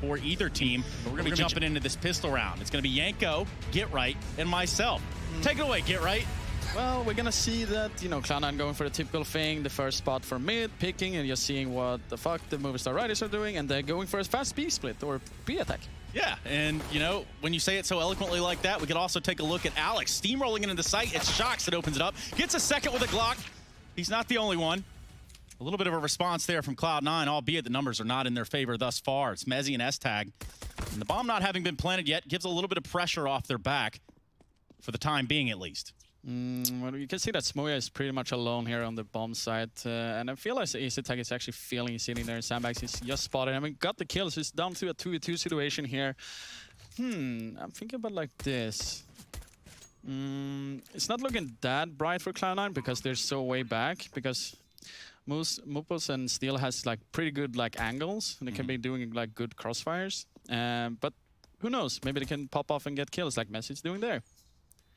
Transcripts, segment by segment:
for either team. But we're going to be jumping into this pistol round. It's going to be Yanko, Get Right, and myself. Take it away, Get Right. Well, we're gonna see that, you know, Cloud9 going for the typical thing, the first spot for mid, picking, and just seeing what the fuck the Movistar Riders are doing, and they're going for a fast B split or B attack. Yeah, and you know, when you say it so eloquently like that, we could also take a look at Alex steamrolling into the site. It's Shox that opens it up, gets a second with a Glock. He's not the only one. A little bit of a response there from Cloud9, albeit the numbers are not in their favor thus far. It's Mezzy and S-Tag. And the bomb not having been planted yet gives a little bit of pressure off their back, for the time being at least. Well, you can see that Smoya is pretty much alone here on the bomb site, and I feel like S-Tag is actually feeling he's sitting there in sandbags. He's just spotted him and got the kills. He's down to a 2v2 situation here. I'm thinking about like this. It's not looking that bright for Cloud9 because they're so way back, because Mupos and Steel has like pretty good like angles, and they can be doing like good crossfires. But who knows? Maybe they can pop off and get kills like Messi's doing there.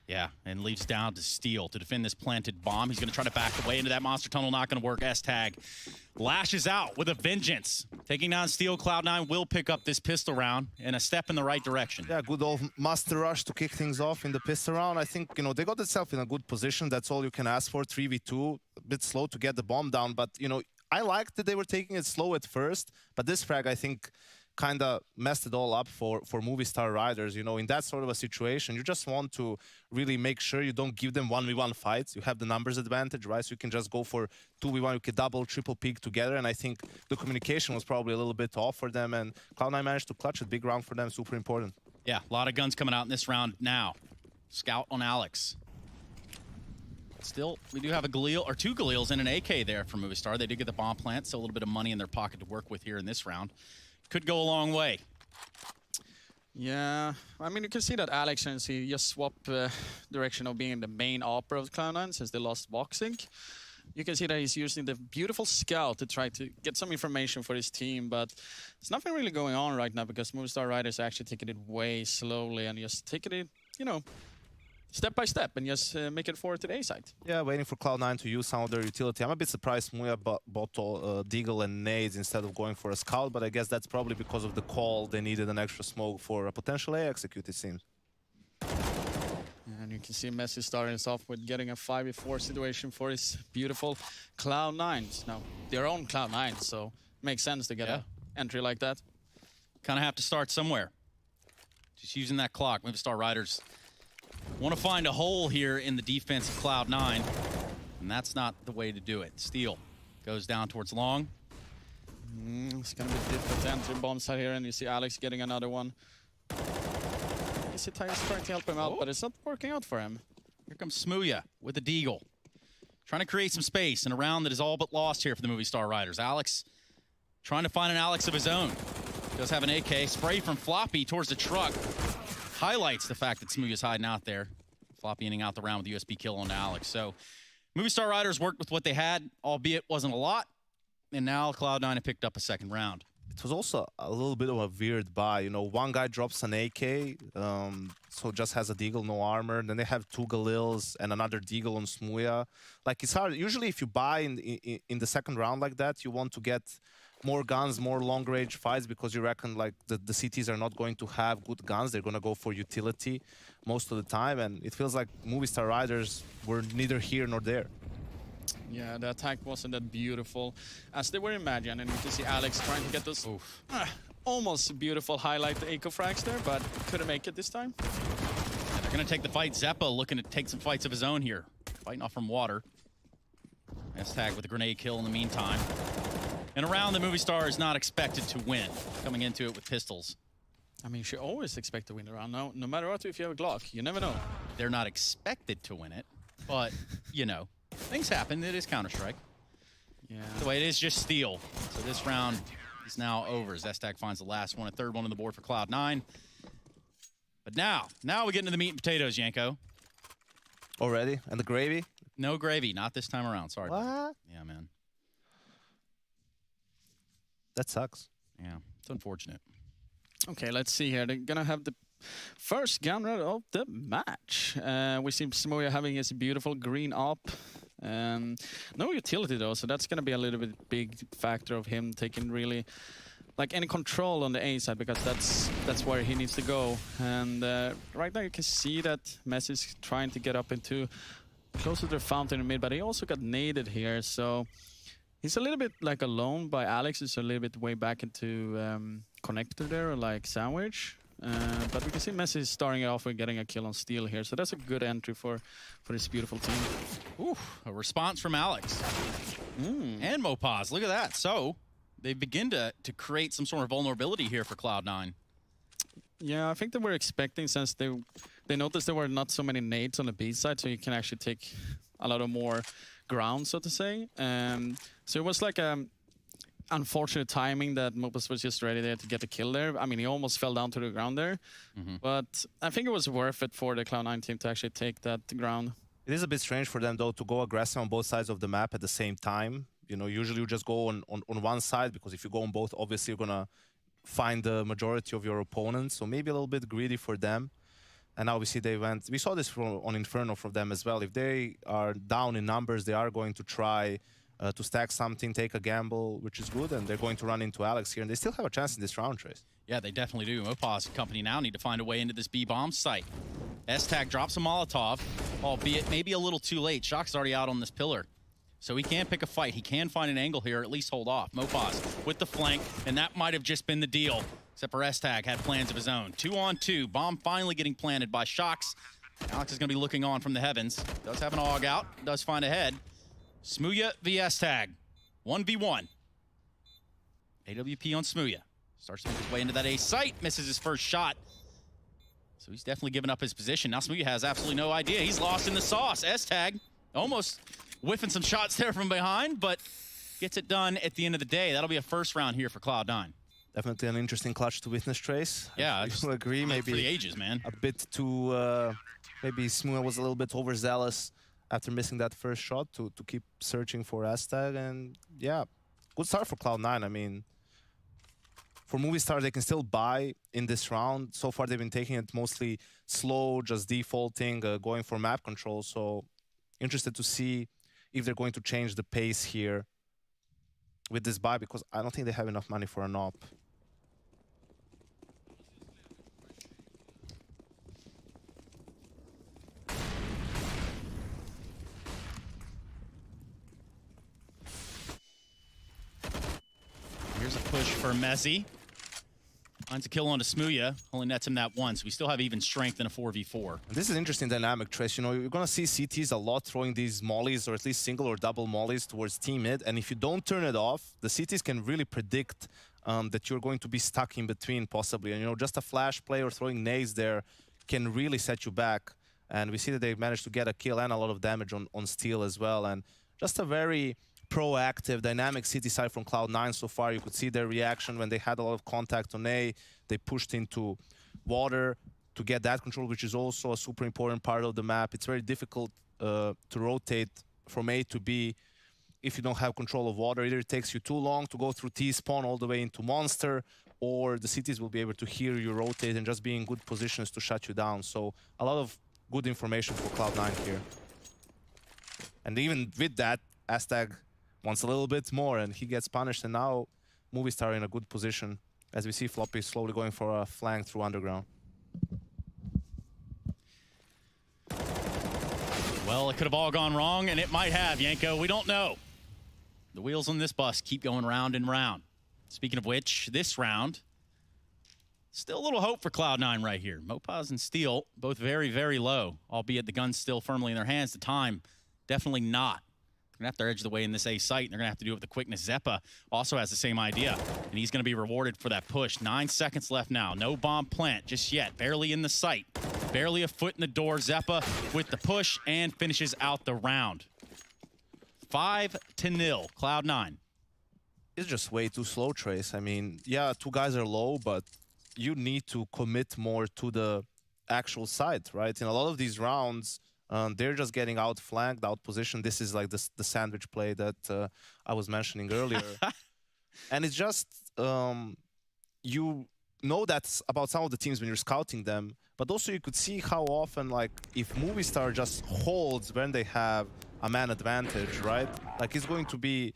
Yeah, and leaves down to Steel to defend this planted bomb. He's going to try to back away into that monster tunnel. Not going to work. S-Tag lashes out with a vengeance. Taking down Steel, Cloud9 will pick up this pistol round and a step in the right direction. Yeah, good old master rush to kick things off in the pistol round. I think, you know, they got themselves in a good position. That's all you can ask for. 3v2, a bit slow to get the bomb down. But, you know, I liked that they were taking it slow at first. But this frag, I think, kind of messed it all up for Movistar Riders. You know, in that sort of a situation, you just want to really make sure you don't give them 1v1 fights. You have the numbers advantage, right? So you can just go for 2v1, you can double, triple peak together. And I think the communication was probably a little bit off for them. And Cloud9 managed to clutch it. Big round for them, super important. Yeah, a lot of guns coming out in this round now. Scout on Alex. Still, we do have a Galil, or two Galils and an AK there for Movistar. They did get the bomb plant, so a little bit of money in their pocket to work with here in this round. Could go a long way. Yeah, I mean, you can see that Alex and he just swap direction of being the main opera of Cloud9 since they lost boxing. You can see that he's using the beautiful scout to try to get some information for his team, but there's nothing really going on right now because Movistar Riders are actually taking it way slowly and just taking it, you know, step by step and just make it forward to the A side. Yeah, waiting for Cloud9 to use some of their utility. I'm a bit surprised Muya bought Deagle and nades instead of going for a scout, but I guess that's probably because of the call. They needed an extra smoke for a potential A execute, it seems. And you can see Messi starting us off with getting a 5v4 situation for his beautiful Cloud9s. Now, their own Cloud9, so it makes sense to get an entry like that. Kind of have to start somewhere. Just using that clock. Movistar Riders want to find a hole here in the defense of Cloud9, and that's not the way to do it. Steel goes down towards long. It's going to be difficult to enter bomb side here, and you see Alex getting another one. S-Tag is trying to help him out, but it's not working out for him. Here comes Smuya with the Deagle. Trying to create some space in a round that is all but lost here for the Movistar Riders. Alex trying to find an Alex of his own. Does have an AK. Spray from Floppy towards the truck. Highlights the fact that Smuya's hiding out there. Floppy ending out the round with the USB kill on Alex. So Movistar Riders worked with what they had, albeit wasn't a lot. And now Cloud9 have picked up a second round. It was also a little bit of a weird buy. You know, one guy drops an AK, so just has a Deagle, no armor. Then they have two Galils and another Deagle on Smuya. Like, it's hard. Usually if you buy in the second round like that, you want to get more guns, more long-range fights, because you reckon like the CTs are not going to have good guns. They're going to go for utility most of the time. And it feels like Movistar Riders were neither here nor there. Yeah, the attack wasn't that beautiful as they were imagined, and you can see Alex trying to get those almost beautiful highlight eco frags there, but couldn't make it this time. Yeah, they're going to take the fight. Zeppa looking to take some fights of his own here. Fighting off from water. S-Tag with a grenade kill in the meantime. And a round the Movistar is not expected to win, coming into it with pistols. I mean, you should always expect to win the round. No matter what, if you have a Glock, you never know. They're not expected to win it, but, you know. Things happen. It is Counter-Strike. Yeah. The way it is just Steel. So this round is now over as S-Tag finds the last one, a third one on the board for Cloud9. But now we get into the meat and potatoes, Yanko. Already? And the gravy? No gravy, not this time around. Sorry. What? Yeah, man. That sucks. Yeah, it's unfortunate. Okay, let's see here. They're gonna have the first gun run of the match. We see Smoya having his beautiful green op. No utility though, so that's gonna be a little bit big factor of him taking really like any control on the A side, because that's where he needs to go. And right now you can see that Messi's trying to get up into closer to the fountain in mid, but he also got naded here, so he's a little bit like alone by Alex. Is a little bit way back into connector there, like sandwich. But we can see Messi starting it off with getting a kill on Steel here, so that's a good entry for this beautiful team. Ooh, a response from Alex. And Mopaz, look at that. So they begin to create some sort of vulnerability here for Cloud9. Yeah, I think they were expecting, since they noticed there were not so many nades on the B side, so you can actually take a lot of more ground, so to say. So it was like unfortunate timing that Mopaz was just ready there to get the kill there. I mean, he almost fell down to the ground there, but I think it was worth it for the Cloud9 team to actually take that ground. It is a bit strange for them, though, to go aggressive on both sides of the map at the same time. You know, usually you just go on one side, because if you go on both, obviously you're going to find the majority of your opponents. So maybe a little bit greedy for them. And obviously they went... We saw this on Inferno from them as well. If they are down in numbers, they are going to try to stack something, take a gamble, which is good. And they're going to run into Alex here. And they still have a chance in this round, Trace. Yeah, they definitely do. Mopaz and company now need to find a way into this B-bomb site. S-Tag drops a Molotov, albeit maybe a little too late. Shock's already out on this pillar. So he can pick a fight. He can find an angle here, or at least hold off. Mopaz with the flank, and that might have just been the deal. Except for S-Tag had plans of his own. 2-on-2, bomb finally getting planted by Shocks. Alex is going to be looking on from the heavens. Does have an AUG out, does find a head. Smooya v S-Tag, 1v1. AWP on Smooya. Starts to make his way into that A site, misses his first shot. So he's definitely given up his position. Now Smooya has absolutely no idea. He's lost in the sauce. S-Tag almost whiffing some shots there from behind, but gets it done at the end of the day. That'll be a first round here for Cloud9. Definitely an interesting clutch to witness, Trace. Yeah, I will agree. Maybe for the ages, man. A bit too... maybe Smooya was a little bit overzealous after missing that first shot to keep searching for S-Tag. And yeah, good start for Cloud9. I mean, for Movistar, they can still buy in this round. So far, they've been taking it mostly slow, just defaulting, going for map control. So interested to see if they're going to change the pace here with this buy, because I don't think they have enough money for an op. Here's a push for Messi. Finds a kill onto Smooya. Only nets him that once. We still have even strength in a 4v4. This is an interesting dynamic, Trace. You know, you're going to see CTs a lot throwing these mollies, or at least single or double mollies towards team mid. And if you don't turn it off, the CTs can really predict that you're going to be stuck in between, possibly. And, you know, just a flash play or throwing nades there can really set you back. And we see that they've managed to get a kill and a lot of damage on Steel as well. And just a very proactive, dynamic CT side from Cloud9 so far. You could see their reaction when they had a lot of contact on A. They pushed into water to get that control, which is also a super important part of the map. It's very difficult to rotate from A to B if you don't have control of water. Either it takes you too long to go through T-spawn all the way into Monster, or the cities will be able to hear you rotate and just be in good positions to shut you down. So a lot of good information for Cloud9 here. And even with that, S-Tag wants a little bit more, and he gets punished. And now Movistar in a good position, as we see Floppy slowly going for a flank through underground. Well, it could have all gone wrong, and it might have, Yanko. We don't know. The wheels on this bus keep going round and round. Speaking of which, this round, still a little hope for Cloud9 right here. Mopaz and Steel, both very, very low, albeit the gun's still firmly in their hands. The time, definitely not. They're going to have to edge the way in this A site, and they're going to have to do it with the quickness. Zeppa also has the same idea, and he's going to be rewarded for that push. 9 seconds left now. No bomb plant just yet. Barely in the site. Barely a foot in the door. Zeppa with the push and finishes out the round. 5-0, Cloud9. It's just way too slow, Trace. I mean, yeah, 2 guys are low, but you need to commit more to the actual site, right? In a lot of these rounds, they're just getting outflanked, outpositioned. This is like the sandwich play that I was mentioning earlier. And it's just, you know that's about some of the teams when you're scouting them, but also you could see how often, like, if Movistar just holds when they have a man advantage, right? Like, it's going to be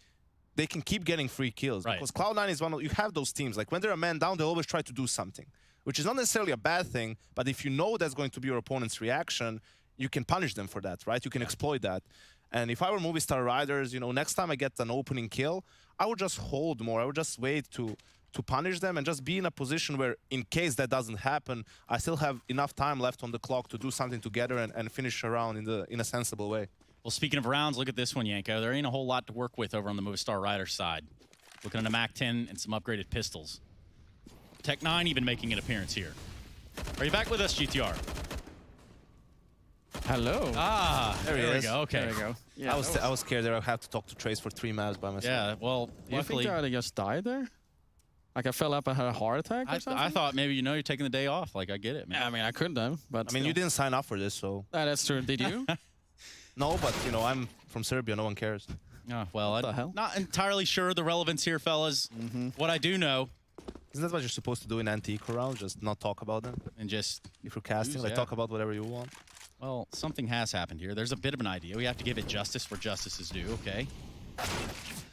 they can keep getting free kills. Right. Because Cloud9 is one of, you have those teams, like when they're a man down, they always try to do something, which is not necessarily a bad thing, but if you know that's going to be your opponent's reaction, you can punish them for that, right? You can exploit that. And if I were Movistar Riders, you know, next time I get an opening kill, I would just hold more. I would just wait to punish them and just be in a position where, in case that doesn't happen, I still have enough time left on the clock to do something together and finish a round in a sensible way. Well, speaking of rounds, look at this one, Yanko. There ain't a whole lot to work with over on the Movistar Riders side. Looking at a MAC-10 and some upgraded pistols. Tech9 even making an appearance here. Are you back with us, GTR? Hello. Ah, there he we is. go. Okay. There we go. Yeah, I was scared that I have to talk to Trace for 3 maps by myself. Yeah, well, Do you think luckily, I just died there? Like I fell up and had a heart attack or something? I thought maybe, you know, you're taking the day off. Like, I get it, man. Yeah, I mean, I couldn't have, but I mean, you didn't sign up for this, so... That's true. Did you? No, but, you know, I'm from Serbia. No one cares. Oh, well, What the hell? not entirely sure the relevance here, fellas. What I do know, Isn't that what you're supposed to do in anti-eco rounds? Just not talk about them? and just, If you're casting, like, yeah. talk about whatever you want. well, something has happened here. There's a bit of an idea. We have to give it justice where justice is due, okay?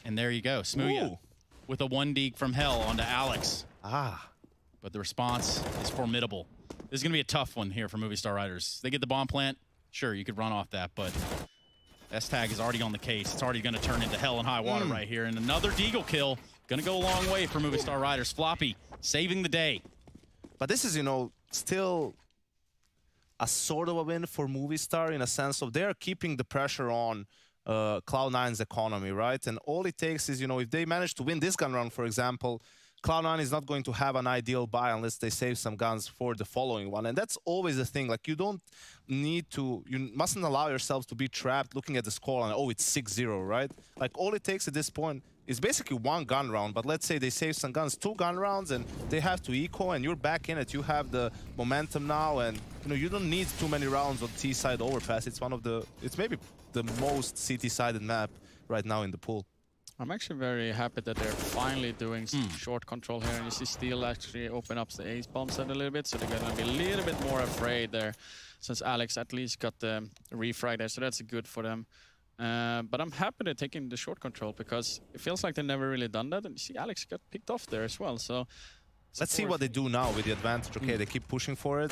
And there you go. Smooya Ooh. with a 1-deeg from hell onto Alex. Ah. But the response is formidable. This is going to be a tough one here for Movistar Riders. They get the bomb plant. Sure, you could run off that, but S-Tag is already on the case. It's already going to turn into hell and high water right here. And another Deagle kill. Going to go a long way for Movistar Riders. Floppy saving the day. But this is, you know, still a sort of a win for Movistar in a sense of they're keeping the pressure on Cloud9's economy, right? And all it takes is, you know, if they manage to win this gun round, for example, Cloud9 is not going to have an ideal buy unless they save some guns for the following one. And that's always the thing. Like, you don't need to, you mustn't allow yourselves to be trapped looking at the score and, oh, it's 6-0, right? Like, all it takes at this point is basically one gun round. But let's say they save some guns, 2 gun rounds, and they have to eco, and you're back in it. You have the momentum now, and, you know, you don't need too many rounds on T-side Overpass. It's one of the, it's maybe the most CT-sided map right now in the pool. I'm actually very happy that they're finally doing some short control here. And you see Steel actually open up the ace bomb set a little bit, so they're going to be a little bit more afraid there, since Alex at least got the refrag there, so that's good for them. But I'm happy they're taking the short control, because it feels like they've never really done that. And you see Alex got picked off there as well, so... Let's see what they do now with the advantage. Okay, they keep pushing for it.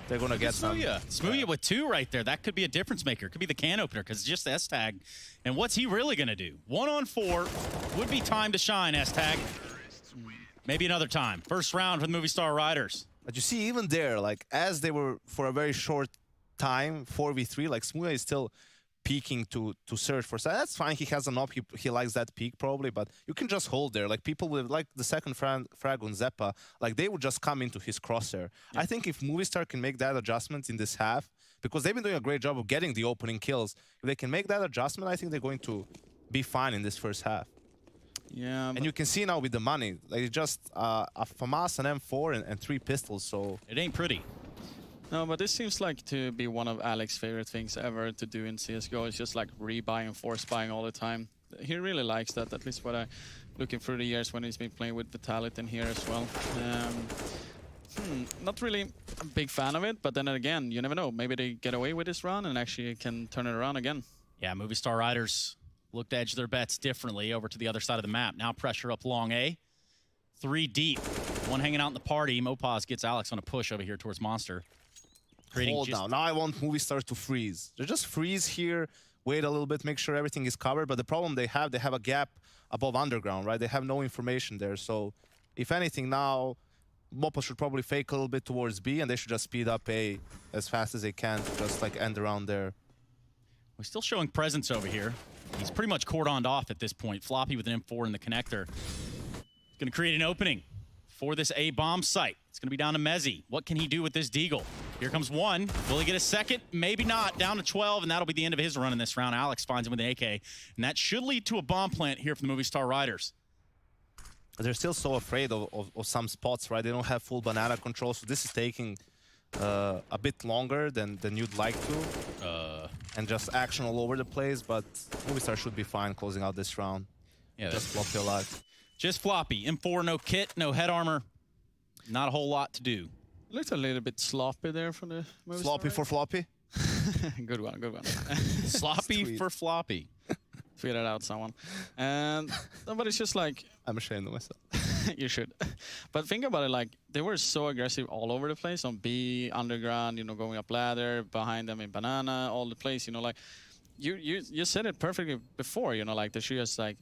They're going to get some... Smooya with 2 right there. That could be a difference maker. Could be the can opener, because it's just S-Tag. And what's he really going to do? 1 on 4 would be time to shine, S-Tag. Maybe another time. First round for the Movistar Riders. But you see, even there, like, as they were for a very short time, 4v3, like, Smooya is still peeking to search for... So that's fine. He has an op. He likes that peak, probably. But you can just hold there. Like, people with, like, the second frag on Zeppa, like, they would just come into his crosshair. Yeah. I think if Movistar can make that adjustment in this half, because they've been doing a great job of getting the opening kills, if they can make that adjustment, I think they're going to be fine in this first half. Yeah, and you can see now with the money, like, just a FAMAS, an M4, and 3 pistols, so... It ain't pretty. No, but this seems like to be one of Alex's favorite things ever to do in CSGO. It's just like rebuying, force buying all the time. He really likes that, at least what I looking through the years when he's been playing with Vitality in here as well. Not really a big fan of it, but then again, you never know. Maybe they get away with this run and actually can turn it around again. Yeah, Movistar Riders look to edge their bets differently over to the other side of the map. Now pressure up long A. 3 deep. One hanging out in the party. Mopaz gets Alex on a push over here towards Monster. Hold down. Now I want Movistar to freeze. They just freeze here, wait a little bit, make sure everything is covered. But the problem they have a gap above underground, right? They have no information there. So if anything now, Mopa should probably fake a little bit towards B, and they should just speed up A as fast as they can to just, like, end around there. We're still showing presence over here. He's pretty much cordoned off at this point. Floppy with an M4 in the connector. Going to create an opening for this A bomb site. It's going to be down to Mezzi. What can he do with this Deagle? Here comes 1. Will he get a second? Maybe not. Down to 12, and that'll be the end of his run in this round. Alex finds him with an AK, and that should lead to a bomb plant here for the Movistar Riders. They're still so afraid of some spots, right? They don't have full banana control, so this is taking a bit longer than you'd like to. And just action all over the place, but Movistar should be fine closing out this round. Yeah, just flop your life. Just Floppy. M4, no kit, no head armor. Not a whole lot to do. Looks a little bit sloppy there from the Sloppy for Floppy? Good one, good one. Sloppy for Floppy. Tweet it out, someone. And but it's just like I'm ashamed of myself. you should. But think about it, like they were so aggressive all over the place on B, underground, you know, going up ladder, behind them in banana, all the place, you know, like you said it perfectly before, you know, like they should just like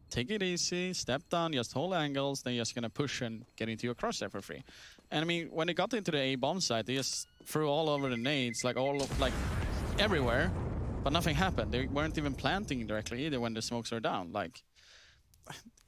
take it easy, step down, just hold angles, then you're just gonna push and get into your crosshair for free. And I mean, when they got into the A bomb site, they just threw all over the nades, like everywhere, but nothing happened. They weren't even planting directly either when the smokes are down. Like,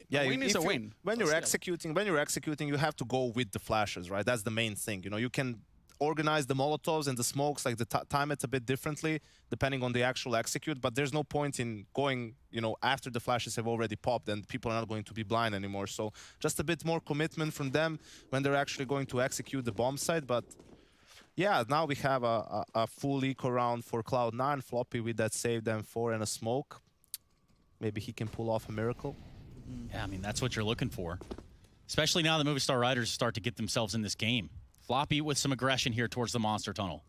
Yeah, a win is a win. When you're executing, you have to go with the flashes, right? That's the main thing. You know, you can organize the Molotovs and the smokes, like time it a bit differently depending on the actual execute, but there's no point in going, you know, after the flashes have already popped and people are not going to be blind anymore. So just a bit more commitment from them when they're actually going to execute the bomb site. But yeah, now we have a full eco round for Cloud9. Floppy with that saved M4 and a smoke. Maybe he can pull off a miracle. Yeah, I mean, that's what you're looking for. Especially now the Movistar Riders start to get themselves in this game. Floppy with some aggression here towards the monster tunnel.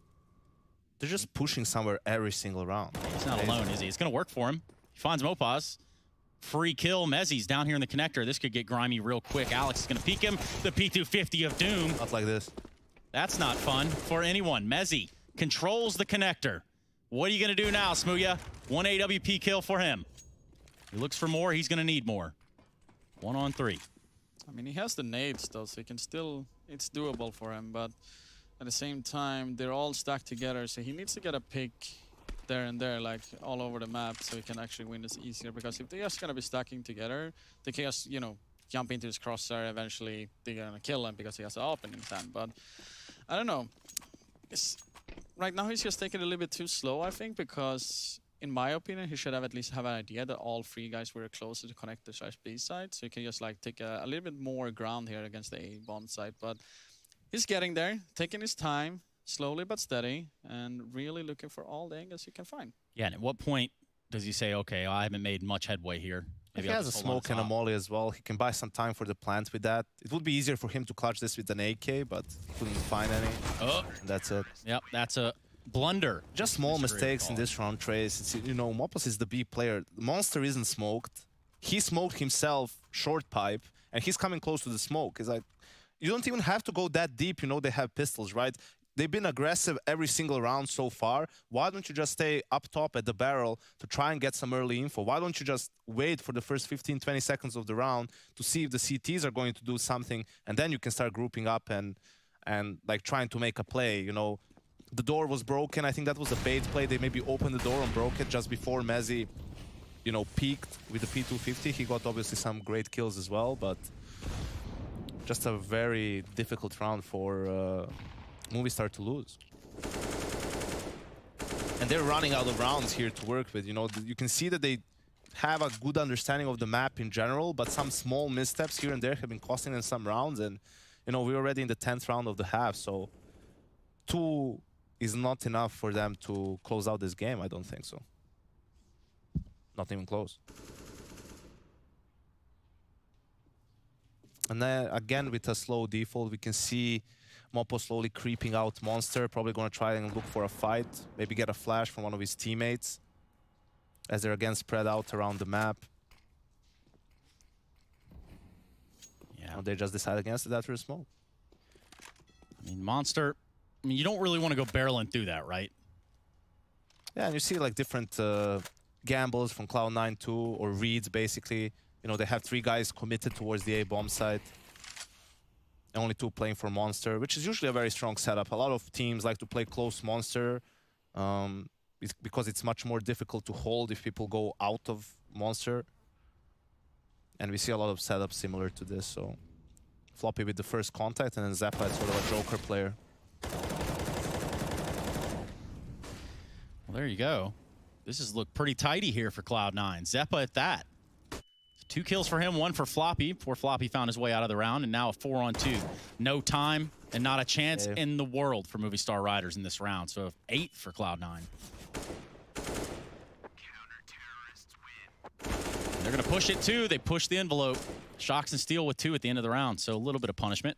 They're just pushing somewhere every single round. He's not alone, is he? It's going to work for him. He finds Mopaz. Free kill. Mezzi's down here in the connector. This could get grimy real quick. Alex is going to peek him. The P250 of Doom. Not like this. That's not fun for anyone. Mezzi controls the connector. What are you going to do now, Smooya? 1 AWP kill for him. He looks for more. He's going to need more. 1 on 3. I mean, he has the nades though, so he can still, it's doable for him, but at the same time, they're all stacked together, so he needs to get a pick there and there, like all over the map, so he can actually win this easier, because if they're just gonna be stacking together, they can just, you know, jump into his crosshair, eventually they're gonna kill him because he has an open in his hand, but I don't know. Right now he's just taking it a little bit too slow, I think, because in my opinion, he should have at least have an idea that all three guys were closer to connect the B side, so he can just like take a little bit more ground here against the A bomb site. But he's getting there, taking his time, slowly but steady, and really looking for all the angles he can find. Yeah, and at what point does he say, okay, I haven't made much headway here? Maybe he has a smoke and a molly as well. He can buy some time for the plant with that. It would be easier for him to clutch this with an AK, but he couldn't find any. Oh, that's it. Yep, that's a blunder. Just small mistakes in this round, Trace. It's, you know, Mopos is the B player. The monster isn't smoked. He smoked himself short pipe, and he's coming close to the smoke. It's like, you don't even have to go that deep. You know, they have pistols, right? They've been aggressive every single round so far. Why don't you just stay up top at the barrel to try and get some early info? Why don't you just wait for the first 15, 20 seconds of the round to see if the CTs are going to do something, and then you can start grouping up and like trying to make a play, you know? The door was broken. I think that was a bait play. They maybe opened the door and broke it just before Mezzi, you know, peaked with the P250. He got obviously some great kills as well, but just a very difficult round for Movistar to lose. And they're running out of rounds here to work with. You know, you can see that they have a good understanding of the map in general, but some small missteps here and there have been costing them some rounds. And, you know, we're already in the 10th round of the half, so 2 is not enough for them to close out this game. I don't think so. Not even close. And then again with a slow default, we can see Mopo slowly creeping out Monster, probably going to try and look for a fight, maybe get a flash from one of his teammates as they're again spread out around the map. Yeah. Or they just decide against it after a smoke. I mean, Monster, I mean, you don't really want to go barreling through that, right? Yeah, and you see like different gambles from Cloud9 too, or reads basically. You know, they have 3 guys committed towards the A bomb site. Only 2 playing for Monster, which is usually a very strong setup. A lot of teams like to play close Monster because it's much more difficult to hold if people go out of Monster. And we see a lot of setups similar to this, so Floppy with the first contact, and then Zappa is sort of a Joker player. Well, there you go. This has looked pretty tidy here for Cloud9. Zeppa at that. 2 kills for him, 1 for Floppy, before Floppy found his way out of the round, and now a 4-on-2. No time and not a chance in the world for Movistar Riders in this round. So 8 for Cloud9. They're going to push it too. They push the envelope. Shocks and Steel with 2 at the end of the round, so a little bit of punishment.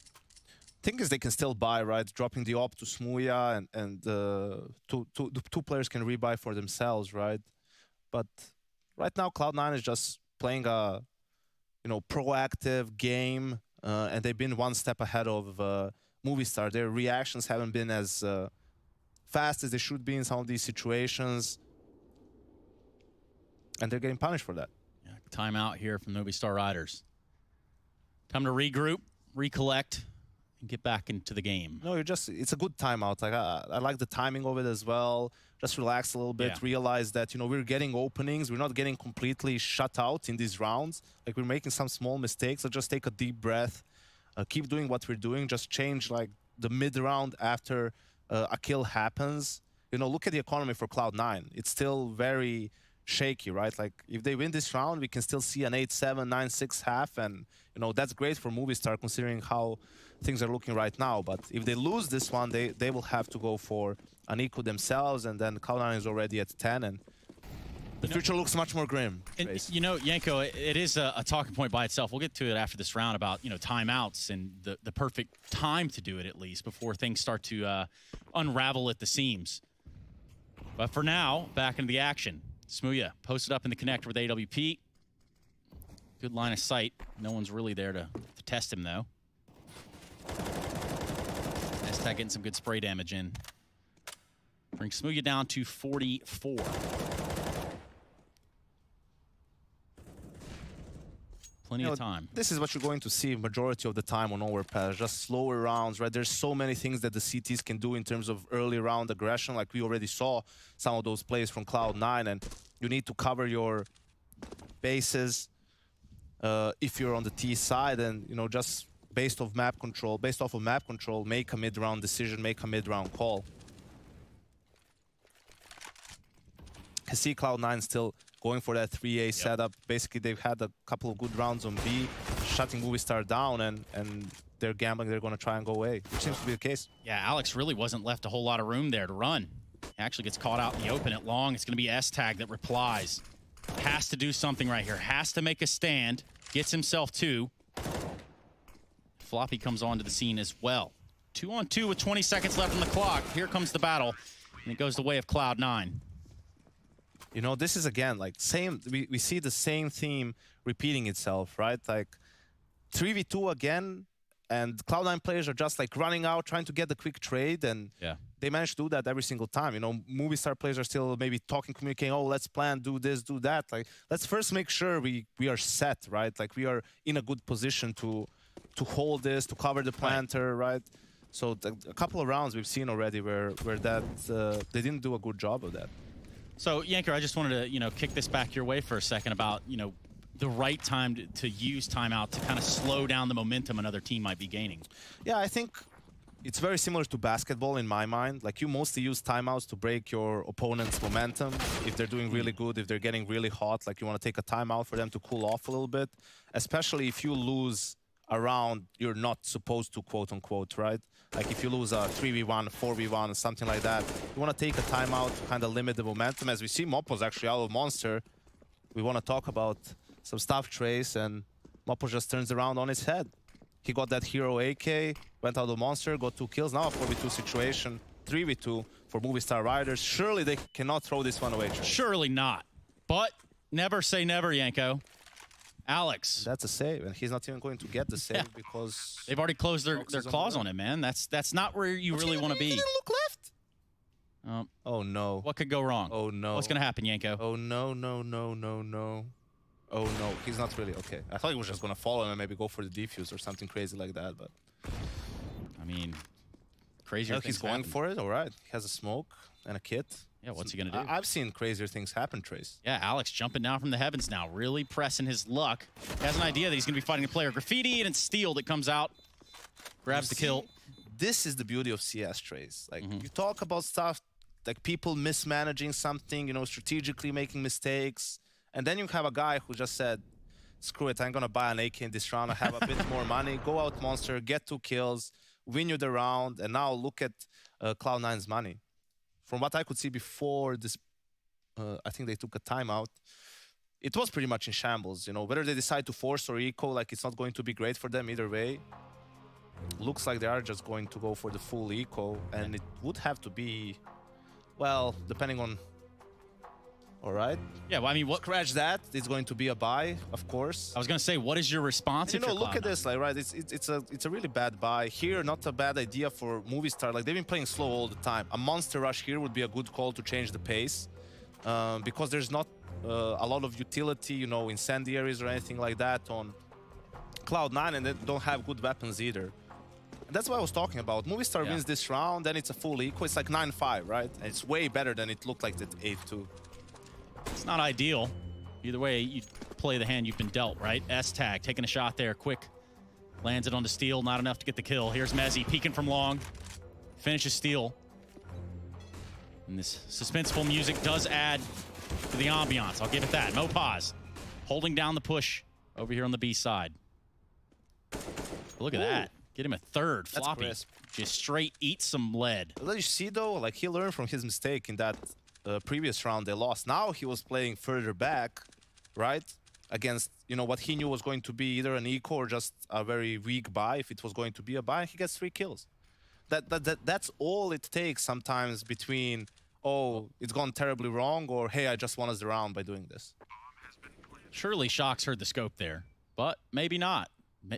Thing is, they can still buy, right? Dropping the op to Smooya, and two players can rebuy for themselves, right? But right now Cloud9 is just playing a, proactive game, and they've been one step ahead of Movistar. Their reactions haven't been as fast as they should be in some of these situations, and they're getting punished for that. Yeah, timeout here from Movistar Riders. Time to regroup, recollect, and get back into the game. No, it's a good timeout. Like I like the timing of it as well. Just relax a little bit, realize that, we're getting openings. We're not getting completely shut out in these rounds. Like, we're making some small mistakes. So just take a deep breath, keep doing what we're doing. Just change like the mid round after a kill happens. Look at the economy for Cloud9. It's still very shaky, right? Like, if they win this round, we can still see an 8-7, 9-6 half, and that's great for Movistar considering how things are looking right now. But if they lose this one, they will have to go for an eco themselves, and then Cloud9 is already at 10, and the future looks much more grim. And, Yanko, it is a talking point by itself. We'll get to it after this round about, timeouts and the perfect time to do it, at least, before things start to unravel at the seams. But for now, back into the action. Smooya posted up in the connector with AWP. Good line of sight. No one's really there to test him, though. STAG getting some good spray damage in. Brings Smooya down to 44. Plenty of time. This is what you're going to see majority of the time on Overpass, just slower rounds, right? There's so many things that the CTs can do in terms of early round aggression. Like, we already saw some of those plays from Cloud9, and you need to cover your bases if you're on the T side, and just based off of map control, make a mid-round decision, make a mid-round call. I see Cloud9 still going for that 3A setup. Basically, they've had a couple of good rounds on B, shutting Movistar down, and they're gambling they're going to try and go away, which seems to be the case. Yeah, Alex really wasn't left a whole lot of room there to run. Actually gets caught out in the open at long. It's going to be STAG that replies. Has to do something right here. Has to make a stand. Gets himself 2. Floppy comes onto the scene as well. 2-on-2 with 20 seconds left on the clock. Here comes the battle, and it goes the way of Cloud9. This is, again, like, we see the same theme repeating itself, right? Like, 3v2 again, and Cloud9 players are just, like, running out, trying to get the quick trade, and they manage to do that every single time. Movistar players are still maybe talking, communicating, oh, let's plan, do this, do that. Like, let's first make sure we are set, right? Like, we are in a good position to hold this, to cover the planter, right? So a couple of rounds we've seen already where that they didn't do a good job of that. So, Yanker, I just wanted to, kick this back your way for a second about, the right time to use timeout to kind of slow down the momentum another team might be gaining. Yeah, I think it's very similar to basketball in my mind. Like, you mostly use timeouts to break your opponent's momentum. If they're doing really good, if they're getting really hot, like, you want to take a timeout for them to cool off a little bit, especially if you lose a round you're not supposed to, quote unquote, right? Like, if you lose a 3v1, 4v1, something like that, you want to take a timeout to kind of limit the momentum. As we see, Moppo's actually out of Monster. We want to talk about some stuff, Trace, and Moppo just turns around on his head. He got that hero AK, went out of Monster, got 2 kills. Now a 4v2 situation, 3v2 for Movistar Riders. Surely they cannot throw this one away, Trace. Surely not. But never say never, Yanko. Alex. That's a save, and he's not even going to get the save because they've already closed their claws on him, man. That's not where you really want to be. He didn't look left. Oh no. What could go wrong? Oh no. What's gonna happen, Yanko? Oh no, no, no, no, no. Oh no, he's not really okay. I thought he was just gonna follow him and maybe go for the defuse or something crazy like that, but I mean, crazier things he's going happen. for it. All right, he has a smoke and a kit. Yeah, what's he gonna do? I've seen crazier things happen, Trace. Yeah, Alex jumping down from the heavens now, really pressing his luck. He has an idea that he's gonna be fighting a player. Graffiti and it's Steel that comes out, grabs the kill. This is the beauty of CS, Trace. Like, you talk about stuff like people mismanaging something, strategically making mistakes, and then you have a guy who just said, screw it, I'm gonna buy an AK in this round, I have a bit more money, go out Monster, get 2 kills, win you the round, and now look at Cloud9's money. From what I could see before this, I think they took a timeout. It was pretty much in shambles, whether they decide to force or eco, like, it's not going to be great for them either way. Looks like they are just going to go for the full eco, and it would have to be, well, depending on All right. Yeah, well, I mean, what? Scratch that. It's going to be a buy, of course. I was gonna say, what is your response? And, if you know, you're look at Cloud9? this, like, right? It's a really bad buy here. Not a bad idea for Movistar. Like, they've been playing slow all the time. A monster rush here would be a good call to change the pace, because there's not a lot of utility, you know, incendiaries or anything like that on Cloud9, and they don't have good weapons either. And that's what I was talking about. Movistar wins this round, then it's a full equal. It's like 9-5, right? And it's way better than it looked like at 8-2. It's not ideal. Either way, you play the hand you've been dealt, right? S-Tag taking a shot there, quick. Lands it on the steal, not enough to get the kill. Here's Mezzi peeking from long. Finishes steal. And this suspenseful music does add to the ambiance. I'll give it that. Mopaz holding down the push over here on the B side. Look at that. Get him a third. That's Floppy crisp. just straight eats some lead. But you see, though, like, he learned from his mistake in that previous round they lost. Now he was playing further back, right? Against, you know, what he knew was going to be either an eco or just a very weak buy. If it was going to be a buy, he gets 3 kills. That's all it takes sometimes between, oh, it's gone terribly wrong, or hey, I just won us the round by doing this. Surely Shox heard the scope there, but maybe not.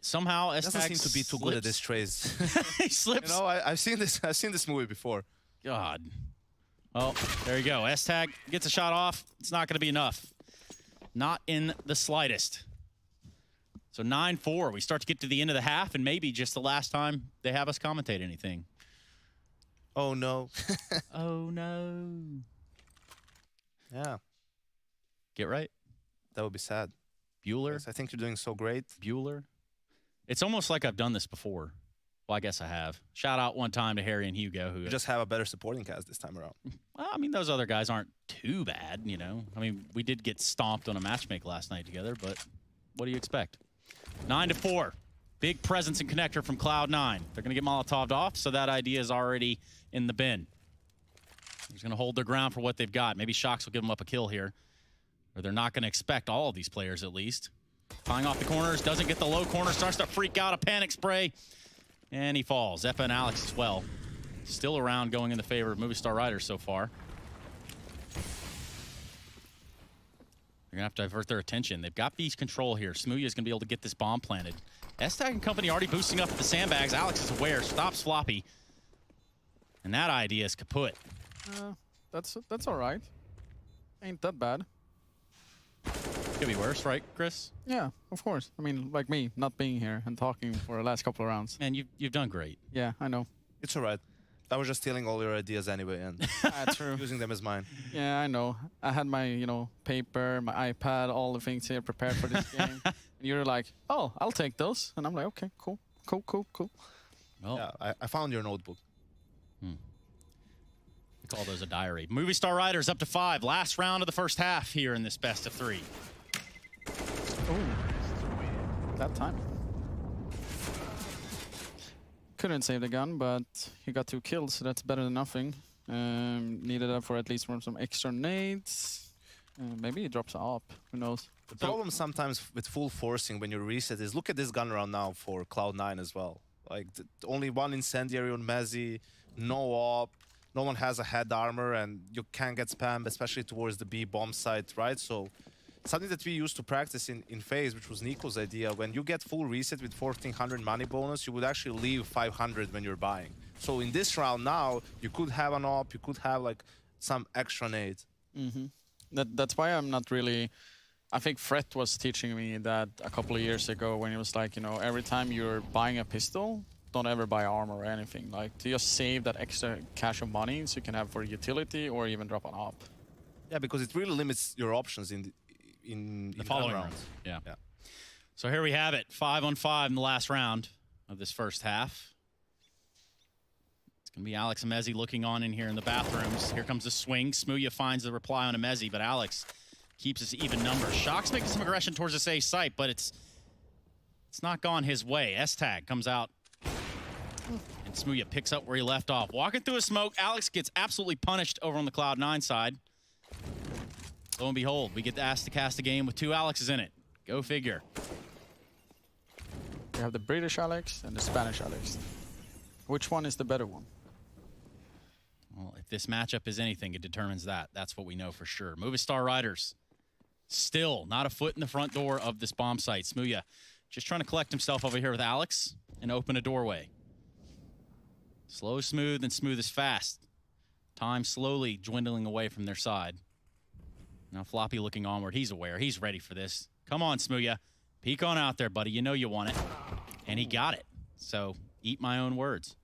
Somehow S-Tag Doesn't seem to be too good at this trades. He slips. You know, I've seen this movie before. God. Well, there you go. S-Tag gets a shot off. It's not going to be enough. Not in the slightest. So 9-4. We start to get to the end of the half, and maybe just the last time they have us commentate anything. Oh, no. Oh, no. Yeah, Get right. that would be sad. Bueller. Yes, I think you're doing so great. Bueller. It's almost like I've done this before. Well, I guess I have. Shout out one time to Harry and Hugo, who You just have a better supporting cast this time around. well, I mean, those other guys aren't too bad, you know. I mean, we did get stomped on a matchmake last night together, but what do you expect? 9-4. Big presence and connector from Cloud9. They're going to get Molotov'd off, so that idea is already in the bin. They're going to hold their ground for what they've got. Maybe Shox will give them up a kill here. Or they're not going to expect all of these players, at least. Flying off the corners, doesn't get the low corner, starts to freak out, a panic spray. And he falls. Zeppa and Alex as well. Still around, going in the favor of Movistar Riders so far. They're going to have to divert their attention. They've got beast control here. Smooya is going to be able to get this bomb planted. S-Tag and company already boosting up at the sandbags. Alex is aware, stops Floppy. And that idea is kaput. That's all right. Ain't that bad. Could be worse, right, Chris? Yeah, of course. I mean, like me, not being here and talking for the last couple of rounds. Man, you've done great. Yeah, I know. It's all right. I was just stealing all your ideas anyway and True. using them as mine. Yeah, I know. I had my, you know, paper, my iPad, all the things here prepared for this game. And you're like, oh, I'll take those. And I'm like, okay, cool. Well, Yeah, I found your notebook. we call those a diary. Movistar Riders up to 5. Last round of the first half here in this best of 3. Oh, that time. Couldn't save the gun, but he got 2 kills, so that's better than nothing. Needed that for at least some extra nades. Maybe he drops up. Who knows? The problem sometimes with full forcing when you reset is look at this gun round now for Cloud9 as well. Like only 1 incendiary on Mezzi, no op, no one has a head armor, and you can get spammed, especially towards the B bomb site, right? So something that we used to practice in phase, which was Nico's idea, when you get full reset with 1400 money bonus, you would actually leave 500 when you're buying. So in this round now, you could have an op, you could have like some extra nades. That's why I'm not really... I think Fred was teaching me that a couple of years ago when he was like, you know, every time you're buying a pistol, don't ever buy armor or anything. Like, to just save that extra cash of money so you can have for utility or even drop an op. Yeah, because it really limits your options in the following gun rounds. Yeah. So here we have it. 5-on-5 in the last round of this first half. It's going to be Alex and Mezzi looking on in here in the bathrooms. Here comes the swing. Smooya finds the reply on a Mezzi, but Alex keeps us even numbers. Shox making some aggression towards the safe site, but it's not gone his way. S-Tag comes out. And Smooya picks up where he left off. Walking through a smoke, Alex gets absolutely punished over on the Cloud9 side. Lo and behold, we get asked to cast a game with 2 Alexes in it. Go figure. We have the British Alex and the Spanish Alex. Which one is the better one? Well, if this matchup is anything, it determines that. That's what we know for sure. Movistar Riders still not a foot in the front door of this bomb site. Smooya just trying to collect himself over here with Alex and open a doorway. Slow is smooth and smooth is fast. Time slowly dwindling away from their side. Now Floppy looking onward. He's aware. He's ready for this. Come on, Smooya. Peek on out there, buddy. You know you want it. And he got it. So eat my own words.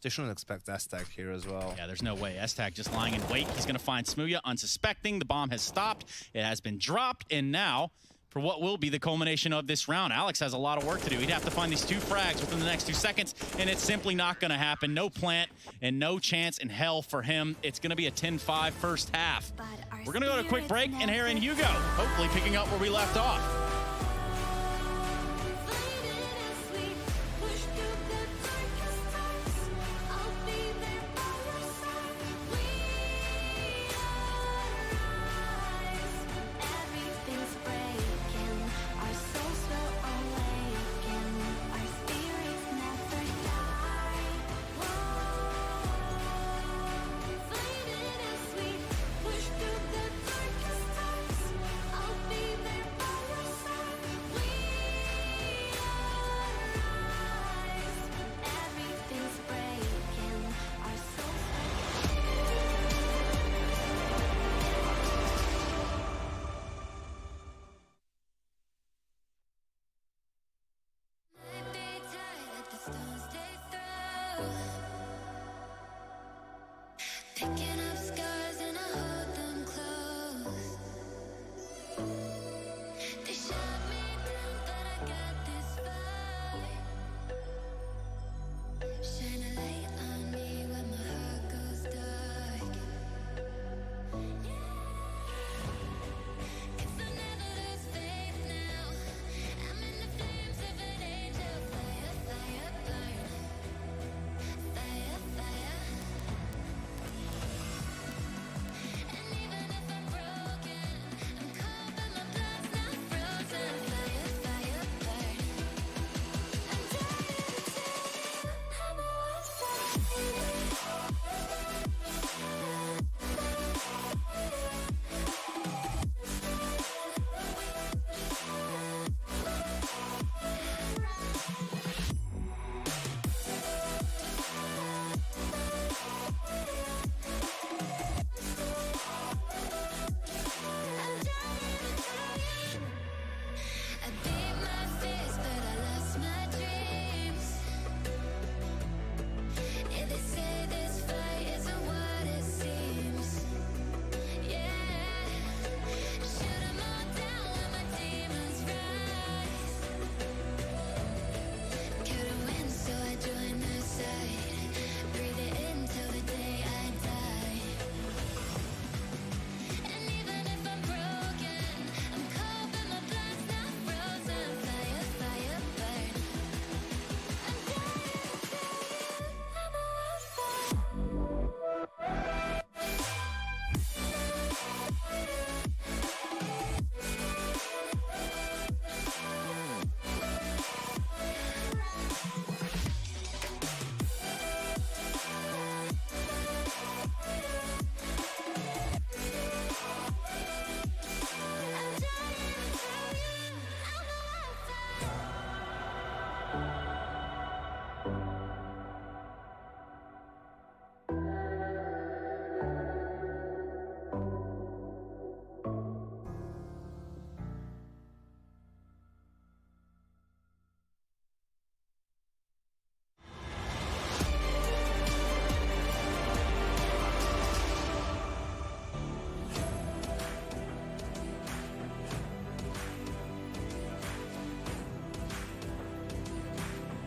They shouldn't expect S-Tag here as well. Yeah, there's no way. S-Tag just lying in wait. He's going to find Smooya unsuspecting. The bomb has stopped. It has been dropped. And now, for what will be the culmination of this round, Alex has a lot of work to do. He'd have to find these 2 frags within the next 2 seconds, and it's simply not going to happen. No plant and no chance in hell for him. It's going to be a 10-5 first half. We're going to go to a quick break, and here in Hugo, hopefully picking up where we left off. Picking up scars and I hold them close. They shot me down, but I got this fight. Shine a light on me when my heart goes dark. Cause I never lose faith now. I'm in the flames of an angel. Fire, fire, burn. Fire, fire. And even if I'm broken, I'm cold but my blood's not frozen. Fire, fire, burn. I'm dying to tell you I'm a I beat my fears, but I lost my dreams. Yeah, they say this fight isn't what it seems. Yeah, shoot 'em all down when my demons rise. Couldn't win, so I joined their side. Breathe it in till the day I die. And even if I'm broken, I'm cold but my blood's not frozen. Fire, fire, burn. I'm dying to tell you I'm a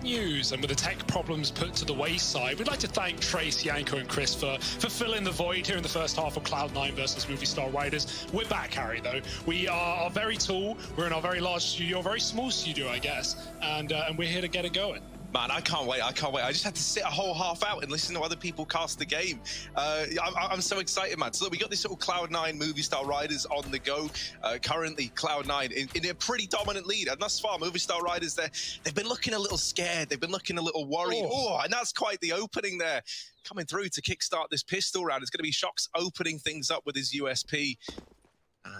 news, and with the tech problems put to the wayside, we'd like to thank Trace, Yanko and Chris for filling the void here in the first half of Cloud9 versus Movistar Riders. We're back, Harry, though. We are very tall, we're in our very large studio, a very small studio, I guess, and we're here to get it going. Man, I can't wait. I can't wait. I just had to sit a whole half out and listen to other people cast the game. I'm so excited, man. So we got this little Cloud9 Movistar Riders on the go. Currently, Cloud9 in a pretty dominant lead. And thus far, Movistar Riders, they've been looking a little scared. They've been looking a little worried. Oh, and that's quite the opening there. Coming through to kickstart this pistol round. It's going to be Shox opening things up with his USP.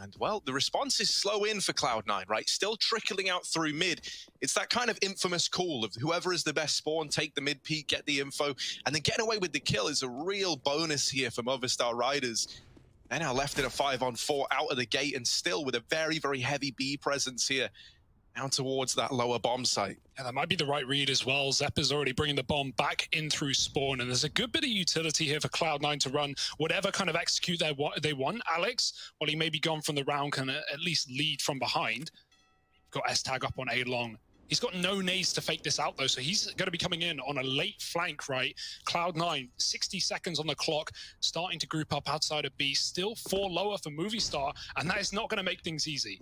And, well, the response is slow in for Cloud9, right? Still trickling out through mid. It's that kind of infamous call of whoever is the best spawn, take the mid peak, get the info, and then getting away with the kill is a real bonus here for Movistar Riders. They're now left in a 5-on-4 out of the gate and still with a very, very heavy B presence here. Down towards that lower bomb site. Yeah, that might be the right read as well. Zeppa's already bringing the bomb back in through spawn, and there's a good bit of utility here for Cloud9 to run whatever kind of execute they want. Alex, while he may be gone from the round, can at least lead from behind. Got S-Tag up on A-Long. He's got no nades to fake this out, though, so he's going to be coming in on a late flank, right? Cloud9, 60 seconds on the clock, starting to group up outside of B. Still 4 lower for Movistar, and that is not going to make things easy.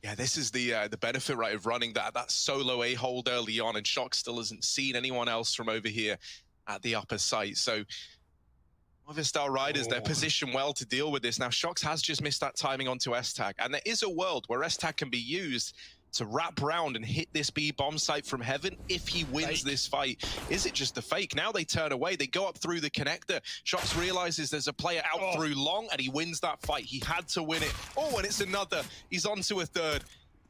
Yeah, this is the benefit, right, of running that solo A-hold early on, and Shox still hasn't seen anyone else from over here at the upper site. So Movistar Riders, they're positioned well to deal with this. Now, Shox has just missed that timing onto S-Tag, and there is a world where S-Tag can be used to wrap round and hit this B bomb site from heaven if he wins this fight. Is it just a fake? Now they turn away. They go up through the connector. Shox realizes there's a player out through long, and he wins that fight. He had to win it. Oh, and it's another. He's on to a third.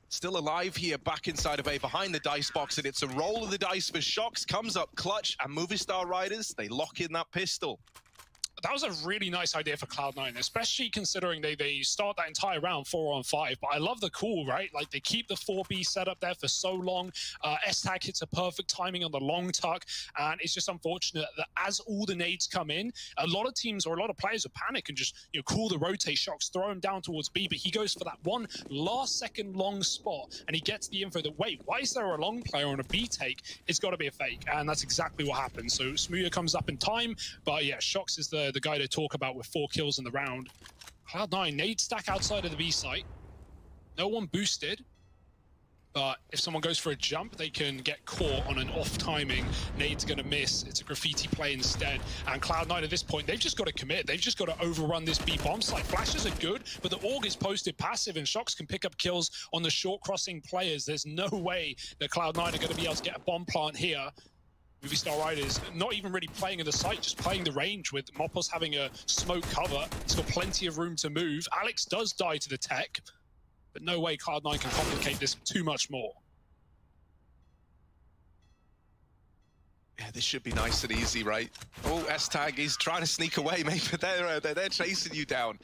Still alive here, back inside of A, behind the dice box, and it's a roll of the dice for Shox. Comes up clutch, and Movistar Riders, they lock in that pistol. That was a really nice idea for Cloud9, especially considering they start that entire round 4-on-5. But I love the call, right? Like, they keep the 4B set up there for so long. S-Tag hits a perfect timing on the long tuck, and it's just unfortunate that as all the nades come in, a lot of teams or a lot of players will panic and just call the rotate Shox, throw him down towards B, but he goes for that one last second long spot, and he gets the info that, wait, why is there a long player on a B take? It's got to be a fake, and that's exactly what happened. So Smooya comes up in time, but yeah, Shox is the guy to talk about with 4 kills in the round. Cloud9, nade stack outside of the B site. No one boosted, but if someone goes for a jump, they can get caught on an off timing. Nade's gonna miss. It's a graffiti play instead. And Cloud9 at this point, they've just got to commit. They've just got to overrun this B bomb site. Flashes are good, but the AUG is posted passive, and Shox can pick up kills on the short crossing players. There's no way that Cloud9 are going to be able to get a bomb plant here. Movistar Riders not even really playing in the site, just playing the range with Mopos having a smoke cover. He's got plenty of room to move. Alex does die to the tech, but no way Cloud9 can complicate this too much more. Yeah, this should be nice and easy, right? Oh, S-Tag, he's trying to sneak away, mate, but they're chasing you down.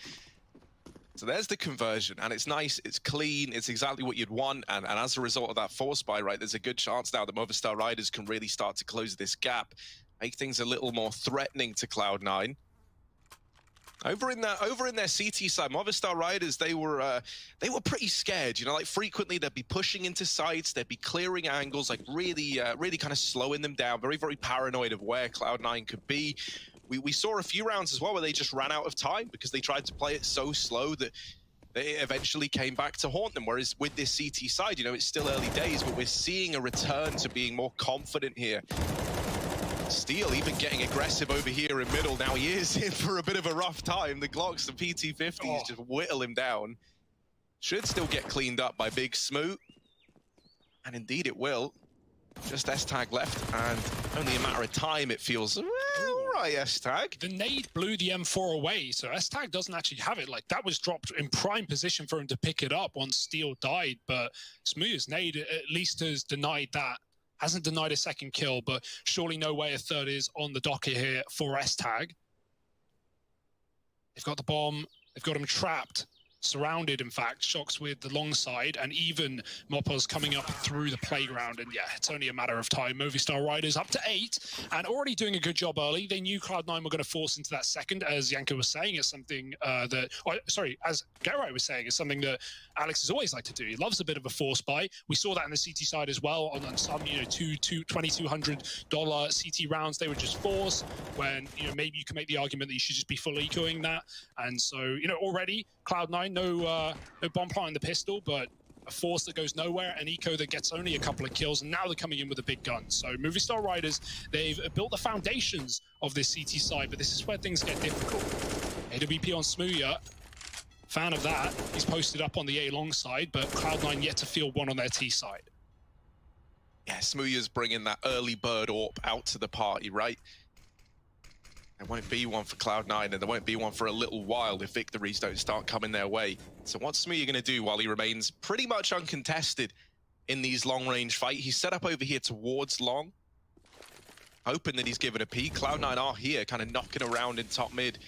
So there's the conversion, and it's nice, it's clean, it's exactly what you'd want, and as a result of that force buy, right, there's a good chance now that Movistar Riders can really start to close this gap, make things a little more threatening to Cloud9. Over in their CT side, Movistar Riders, they were pretty scared, like frequently they'd be pushing into sites, they'd be clearing angles, like really kind of slowing them down, very, very paranoid of where Cloud9 could be. We saw a few rounds as well where they just ran out of time because they tried to play it so slow that they eventually came back to haunt them. Whereas with this CT side, it's still early days, but we're seeing a return to being more confident here. Steel even getting aggressive over here in middle. Now he is in for a bit of a rough time. The Glocks, the PT-50s just whittle him down. Should still get cleaned up by Big Smoo. And indeed it will. Just S-Tag left, and only a matter of time, it feels. All right, S-Tag. The nade blew the M4 away, so S-Tag doesn't actually have it. Like, that was dropped in prime position for him to pick it up once Steel died, but Smooya's nade at least has denied that. Hasn't denied a second kill, but surely no way a third is on the docket here for S-Tag. They've got the bomb. They've got him trapped. Surrounded, in fact, Shox with the long side, and even Mopos coming up through the playground. And yeah, it's only a matter of time. Movistar Riders up to 8 and already doing a good job early. They knew Cloud9 were going to force into that second, as Janko was saying, is something as Geralt was saying, is something that Alex has always liked to do. He loves a bit of a force buy. We saw that in the CT side as well on some, $2,200 CT rounds. They would just force when, maybe you can make the argument that you should just be full ecoing that. And so, already Cloud9, no bomb plant in the pistol, but a force that goes nowhere, an eco that gets only a couple of kills, and now they're coming in with a big gun. So Movistar Riders, they've built the foundations of this CT side, but this is where things get difficult. AWP on Smooya, fan of that. He's posted up on the A long side, but Cloud9 yet to field one on their T side. Yeah, Smooya's bringing that early bird AWP out to the party, right? There won't be one for Cloud9, and there won't be one for a little while if victories don't start coming their way. So what's Smooya going to do while he remains pretty much uncontested in these long-range fights? He's set up over here towards long, hoping that he's given a peek. Cloud9 are here, kind of knocking around in top mid,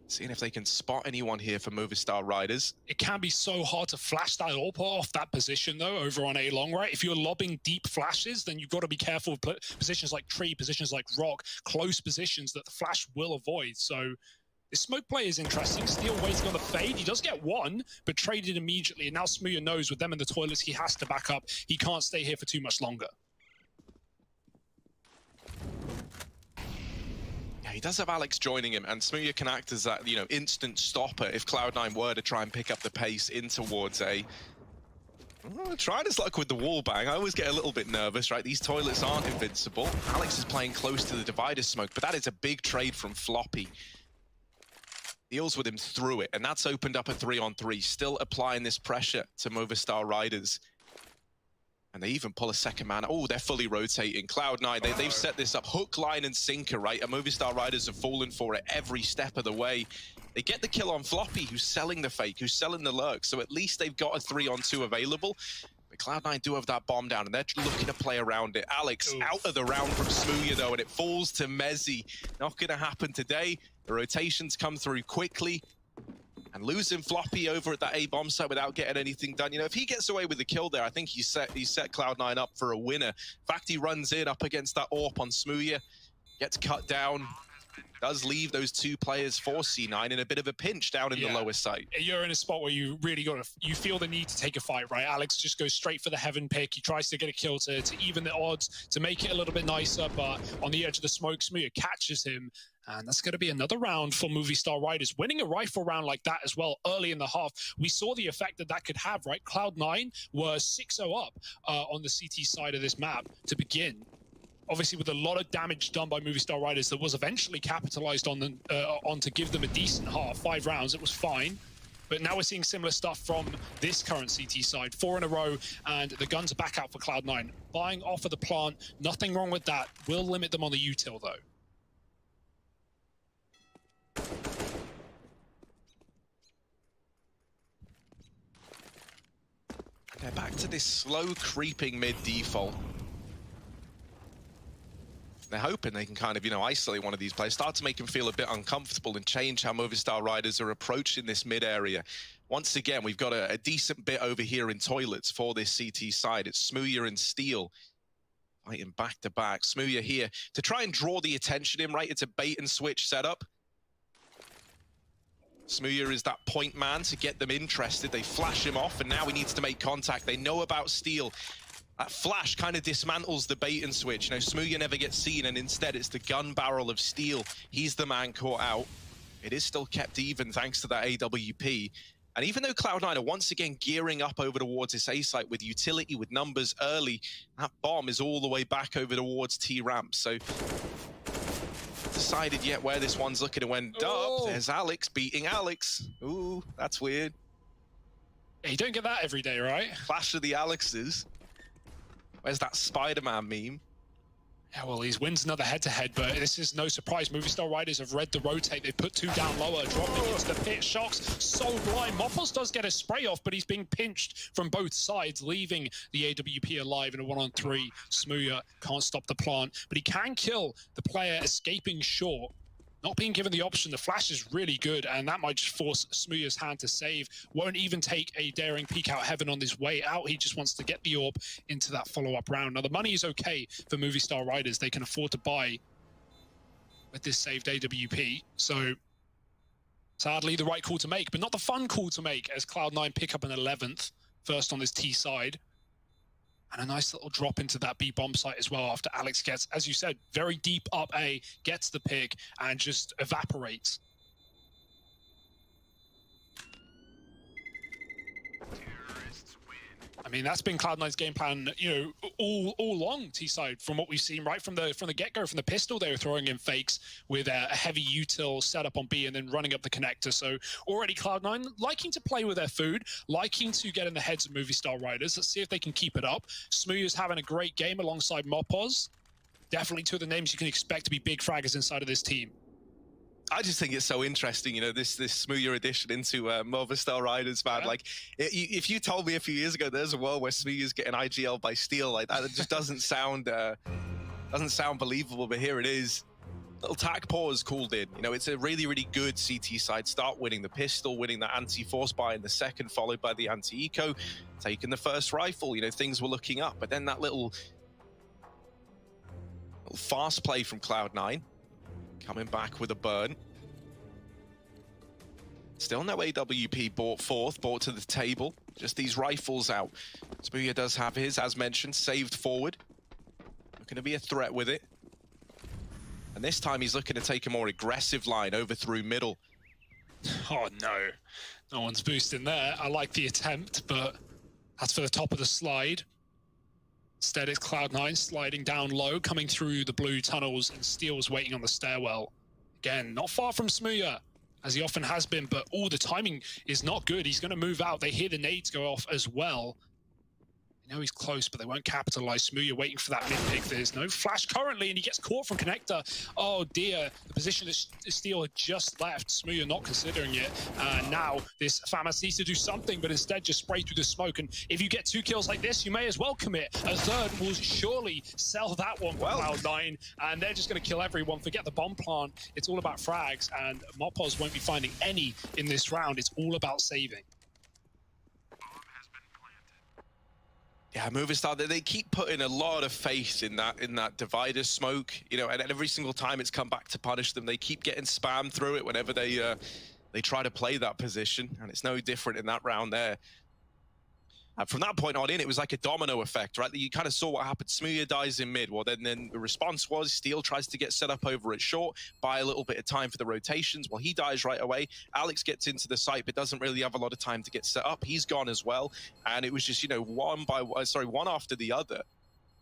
seeing if they can spot anyone here for Movistar Riders. It can be so hard to flash that AWP off that position, though, over on A long, right? If you're lobbing deep flashes, then you've got to be careful of positions like tree, positions like rock, close positions that the flash will avoid. So this smoke play is interesting. Steel waiting on the fade. He does get one, but traded immediately. And now Smooya knows with them in the toilets, he has to back up. He can't stay here for too much longer. He does have Alex joining him, and Smooya can act as that, instant stopper if Cloud9 were to try and pick up the pace in towards A. Tried his luck with the wall bang. I always get a little bit nervous, right? These toilets aren't invincible. Alex is playing close to the divider smoke, but that is a big trade from Floppy. Deals with him through it, and that's opened up a 3-on-3, still applying this pressure to Movistar Riders. And they even pull a second man. Oh, they're fully rotating. Cloud9, they've set this up hook, line, and sinker, right? And Movistar Riders have fallen for it every step of the way. They get the kill on Floppy, who's selling the fake, who's selling the lurk. So at least they've got a 3-on-2 available. But Cloud9 do have that bomb down, and they're looking to play around it. Alex out of the round from Smooya, though, and it falls to Mezzy. Not going to happen today. The rotations come through quickly. And losing Floppy over at that A bomb site without getting anything done. If he gets away with the kill there, I think he's set Cloud9 up for a winner. In fact, he runs in up against that AWP on Smooya, gets cut down, does leave those two players for C9 in a bit of a pinch down in the lower site. You're in a spot where you really you feel the need to take a fight, right? Alex just goes straight for the heaven pick. He tries to get a kill to even the odds, to make it a little bit nicer, but on the edge of the smoke, Smooya catches him. And that's going to be another round for Movistar Riders. Winning a rifle round like that as well early in the half, we saw the effect that could have, right? Cloud9 were 6-0 up on the CT side of this map to begin. Obviously, with a lot of damage done by Movistar Riders, that was eventually capitalized on to give them a decent half. 5 rounds, it was fine. But now we're seeing similar stuff from this current CT side. 4 in a row, and the guns are back out for Cloud9. Buying off of the plant, nothing wrong with that. Will limit them on the util, though. They're back to this slow creeping mid default. They're hoping they can kind of, isolate one of these players, start to make him feel a bit uncomfortable and change how Movistar Riders are approaching this mid area. Once again, we've got a decent bit over here in toilets for this CT side. It's Smooya and Steel fighting back to back. Smooya here to try and draw the attention in, right? It's a bait and switch setup. Smooya is that point man to get them interested. They flash him off, and now he needs to make contact. They know about Steel. That flash kind of dismantles the bait and switch. Smooya never gets seen, and instead it's the gun barrel of Steel. He's the man caught out. It is still kept even thanks to that AWP. And even though Cloud9 are once again gearing up over towards this A site with utility, with numbers early, that bomb is all the way back over towards T-ramp. So decided yet where this one's looking to end up. There's Alex beating Alex. Ooh, that's weird. Yeah, you don't get that every day, right? Clash of the Alexes. Where's that Spider-Man meme? Yeah, well, he wins another head-to-head, but this is no surprise. Movistar Riders have read the rotate. They've put 2 down lower, dropping into the pit. Shocks so blind. Moppos does get a spray off, but he's being pinched from both sides, leaving the AWP alive in a 1-on-3. Smooya can't stop the plant, but he can kill the player escaping short. Not being given the option, the flash is really good, and that might just force Smooya's hand to save. Won't even take a daring peek out heaven on his way out. He just wants to get the AWP into that follow-up round. Now, the money is okay for Movistar Riders. They can afford to buy with this saved AWP. So, sadly, the right call to make, but not the fun call to make, as Cloud9 pick up an 11th, first on this T side. And a nice little drop into that B bomb site as well after Alex gets, as you said, very deep up A, gets the pick, and just evaporates. I mean, that's been Cloud9's game plan, you know, all along, T-side, from what we've seen right from the get-go, from the pistol. They were throwing in fakes with a heavy util setup on B and then running up the connector. So already Cloud9 liking to play with their food, liking to get in the heads of Movistar Riders. Let's see if they can keep it up. Smooya's having a great game alongside Mopoz. Definitely two of the names you can expect to be big fraggers inside of this team. I just think it's so interesting, you know, this Smooya addition into Movistar Riders, man. Yeah. Like, if you told me a few years ago there's a world where Smooya's getting IGL by Steel, like that, it just doesn't sound believable. But here it is. Little tack pause called in. You know, it's a really, really good CT side start, winning the pistol, winning the anti-force buy in the second, followed by the anti-eco, taking the first rifle. You know, things were looking up, but then that little fast play from Cloud9. Coming back with a burn. Still no AWP brought to the table. Just these rifles out. Smooya does have his, as mentioned, saved forward. Looking to be a threat with it. And this time he's looking to take a more aggressive line over through middle. Oh, no. No one's boosting there. I like the attempt, but that's for the top of the slide. Instead, it's Cloud9 sliding down low, coming through the blue tunnels, and Steel's waiting on the stairwell. Again, not far from Smooya, as he often has been, but the timing is not good. He's going to move out. They hear the nades go off as well. They know he's close, but they won't capitalize. Smooya waiting for that mid-pick. There's no flash currently, and he gets caught from connector. Oh, dear. The position that Steel had just left, Smooya not considering it. Now, this FAMAS needs to do something, but instead just spray through the smoke. And if you get 2 kills like this, you may as well commit. A third will surely sell that one for Cloud9, and they're just going to kill everyone. Forget the bomb plant. It's all about frags, and Mopoz won't be finding any in this round. It's all about saving. Yeah, Movistar, they keep putting a lot of faith in that divider smoke, you know, and every single time it's come back to punish them, they keep getting spammed through it whenever they try to play that position, and it's no different in that round there. And from that point on in, it was like a domino effect, right? You kind of saw what happened. Smooya dies in mid. Well, then the response was Steel tries to get set up over at short, buy a little bit of time for the rotations. Well, he dies right away. Alex gets into the site, but doesn't really have a lot of time to get set up. He's gone as well. And it was just, you know, one after the other.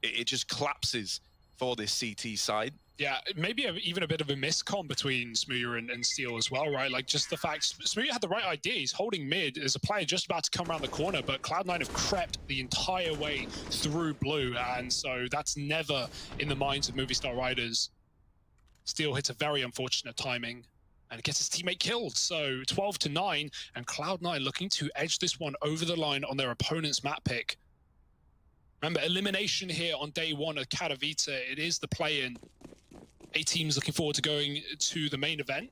It just collapses for this CT side. Yeah, maybe even a bit of a miscom between Smooya and Steel as well, right? Like, just the fact Smooya had the right idea. He's holding mid as a player just about to come around the corner, but Cloud9 have crept the entire way through blue, and so that's never in the minds of Movistar Riders. Steel hits a very unfortunate timing and gets his teammate killed. So 12-9, and Cloud9 looking to edge this one over the line on their opponent's map pick. Remember, elimination here on day 1 of Katowice. It is the play-in. 8 teams looking forward to going to the main event.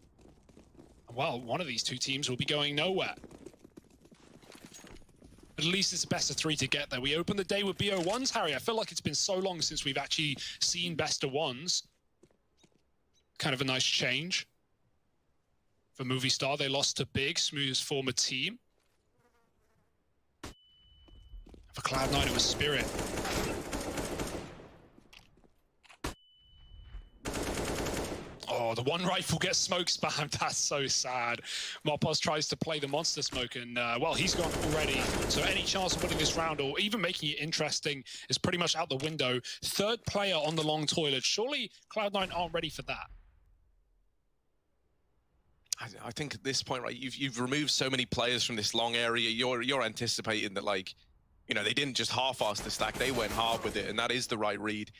Well, one of these 2 teams will be going nowhere. But at least it's a best of 3 to get there. We open the day with BO1s, Harry. I feel like it's been so long since we've actually seen best of 1s. Kind of a nice change. For Movistar, they lost to Big, Smooth's former team. For Cloud9, it was Spirit. Oh, the one rifle gets smoke spammed. That's so sad. Mopoz tries to play the monster smoke, and, well, he's gone already. So any chance of winning this round or even making it interesting is pretty much out the window. 3rd player on the long toilet. Surely Cloud9 aren't ready for that. I think at this point, right, you've removed so many players from this long area. You're anticipating that, like, you know, they didn't just half-ass the stack. They went hard with it, and that is the right read.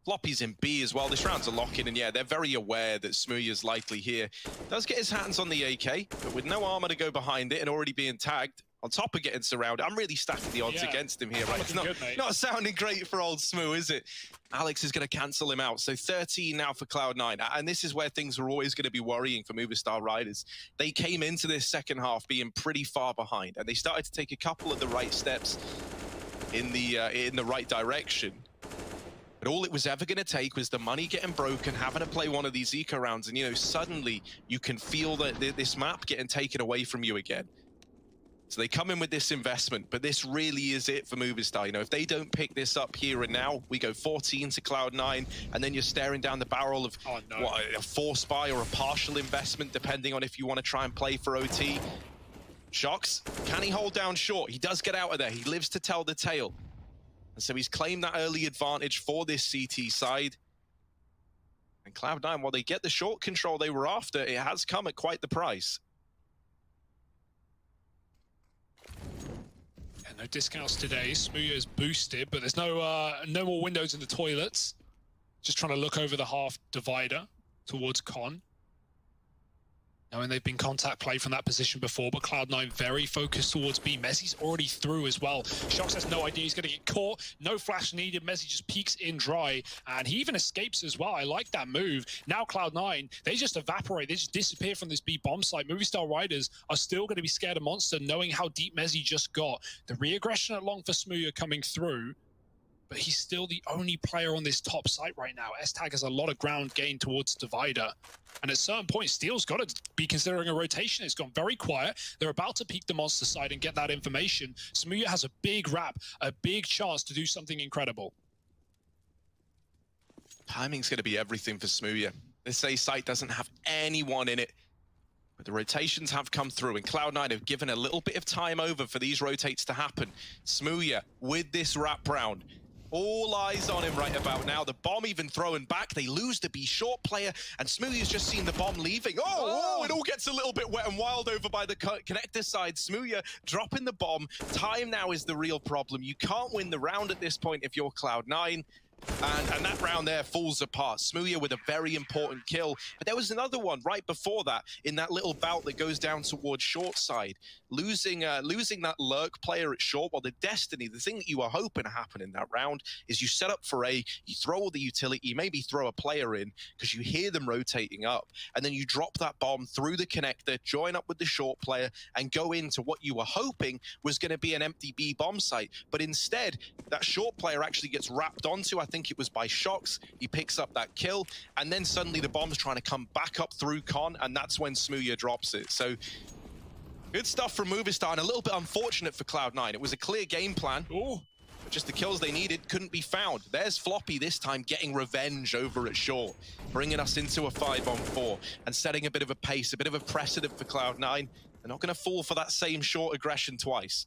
Floppy's in B as well. This round's a lock-in, and yeah, they're very aware that Smooya's likely here. Does get his hands on the AK, but with no armor to go behind it and already being tagged, on top of getting surrounded, I'm really stacking the odds against him here, right? It's not sounding great for old Smoo, is it? Alex is going to cancel him out. So 13 now for Cloud9. And this is where things are always going to be worrying for Movistar Riders. They came into this second half being pretty far behind, and they started to take a couple of the right steps in the right direction. But all it was ever going to take was the money getting broken, having to play one of these eco rounds, and, you know, suddenly you can feel that this map getting taken away from you again. So they come in with this investment, but this really is it for Movistar. You know, if they don't pick this up here and now, we go 14 to Cloud9, and then you're staring down the barrel of what, a force buy or a partial investment, depending on if you want to try and play for OT. Shocks, can he hold down short? He does get out of there. He lives to tell the tale. And so he's claimed that early advantage for this CT side. And Cloud9, while they get the short control they were after, it has come at quite the price. Yeah, no discounts today. Smooya is boosted, but there's no more windows in the toilets. Just trying to look over the half divider towards Con. Knowing they've been contact play from that position before, but Cloud9 very focused towards B. Mezzi's already through as well. Shox has no idea he's going to get caught. No flash needed. Mezzi just peeks in dry, and he even escapes as well. I like that move. Now Cloud9, they just evaporate. They just disappear from this B bomb site. Movistar Riders are still going to be scared of Monster, knowing how deep Mezzi just got. The re-aggression at long for Smooya coming through, but he's still the only player on this top site right now. S-Tag has a lot of ground gained towards Divider. And at certain points, Steel's got to be considering a rotation. It's gone very quiet. They're about to peek the Monster side and get that information. Smooya has a big wrap, a big chance to do something incredible. Timing's going to be everything for Smooya. This A site doesn't have anyone in it. But the rotations have come through, and Cloud9 have given a little bit of time over for these rotates to happen. Smooya with this wrap round. All eyes on him right about now. The bomb even throwing back. They lose the B short player, and Smooya's just seen the bomb leaving. Oh, it all gets a little bit wet and wild over by the connector side. Smooya dropping the bomb. Time now is the real problem. You can't win the round at this point if you're Cloud9. And that round there falls apart. Smooya with a very important kill. But there was another one right before that in that little bout that goes down towards short side. Losing that lurk player at short, well, the destiny, the thing that you were hoping to happen in that round is you set up for A, you throw all the utility, you maybe throw a player in because you hear them rotating up, and then you drop that bomb through the connector, join up with the short player, and go into what you were hoping was going to be an empty B bomb site. But instead, that short player actually gets wrapped onto, I think it was by Shox. He picks up that kill, and then suddenly the bomb's trying to come back up through Con, and that's when Smooya drops it. So good stuff from Movistar, and a little bit unfortunate for Cloud9. It was a clear game plan. Ooh. But just the kills they needed couldn't be found. There's Floppy this time getting revenge over at short, bringing us into a 5-on-4 and setting a bit of a pace, a bit of a precedent for Cloud9. They're not going to fall for that same short aggression twice.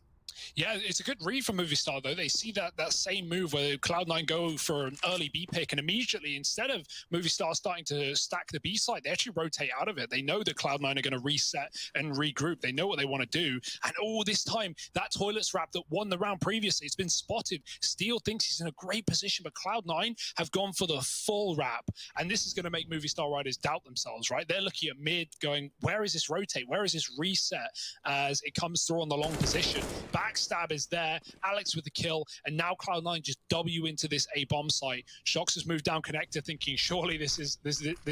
Yeah, it's a good read from Movistar, though. They see that same move where Cloud9 go for an early B pick, and immediately, instead of Movistar starting to stack the B side, they actually rotate out of it. They know that Cloud9 are going to reset and regroup. They know what they want to do. And this time, that Toilets wrap that won the round previously, it's been spotted. Steel thinks he's in a great position, but Cloud9 have gone for the full wrap. And this is going to make Movistar Riders doubt themselves, right? They're looking at mid going, where is this rotate? Where is this reset as it comes through on the long position? Backstab is there, Alex with the kill, and now Cloud9 just W into this A bomb site. Shox has moved down connector thinking surely this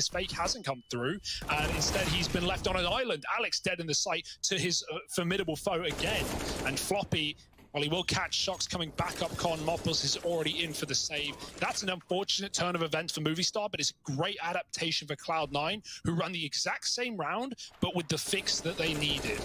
fake hasn't come through, and instead he's been left on an island. Alex dead in the site to his formidable foe again, and Floppy, well, he will catch Shox coming back up Con. Mopples is already in for the save. That's an unfortunate turn of events for Movistar, but it's a great adaptation for Cloud9, who run the exact same round, but with the fix that they needed.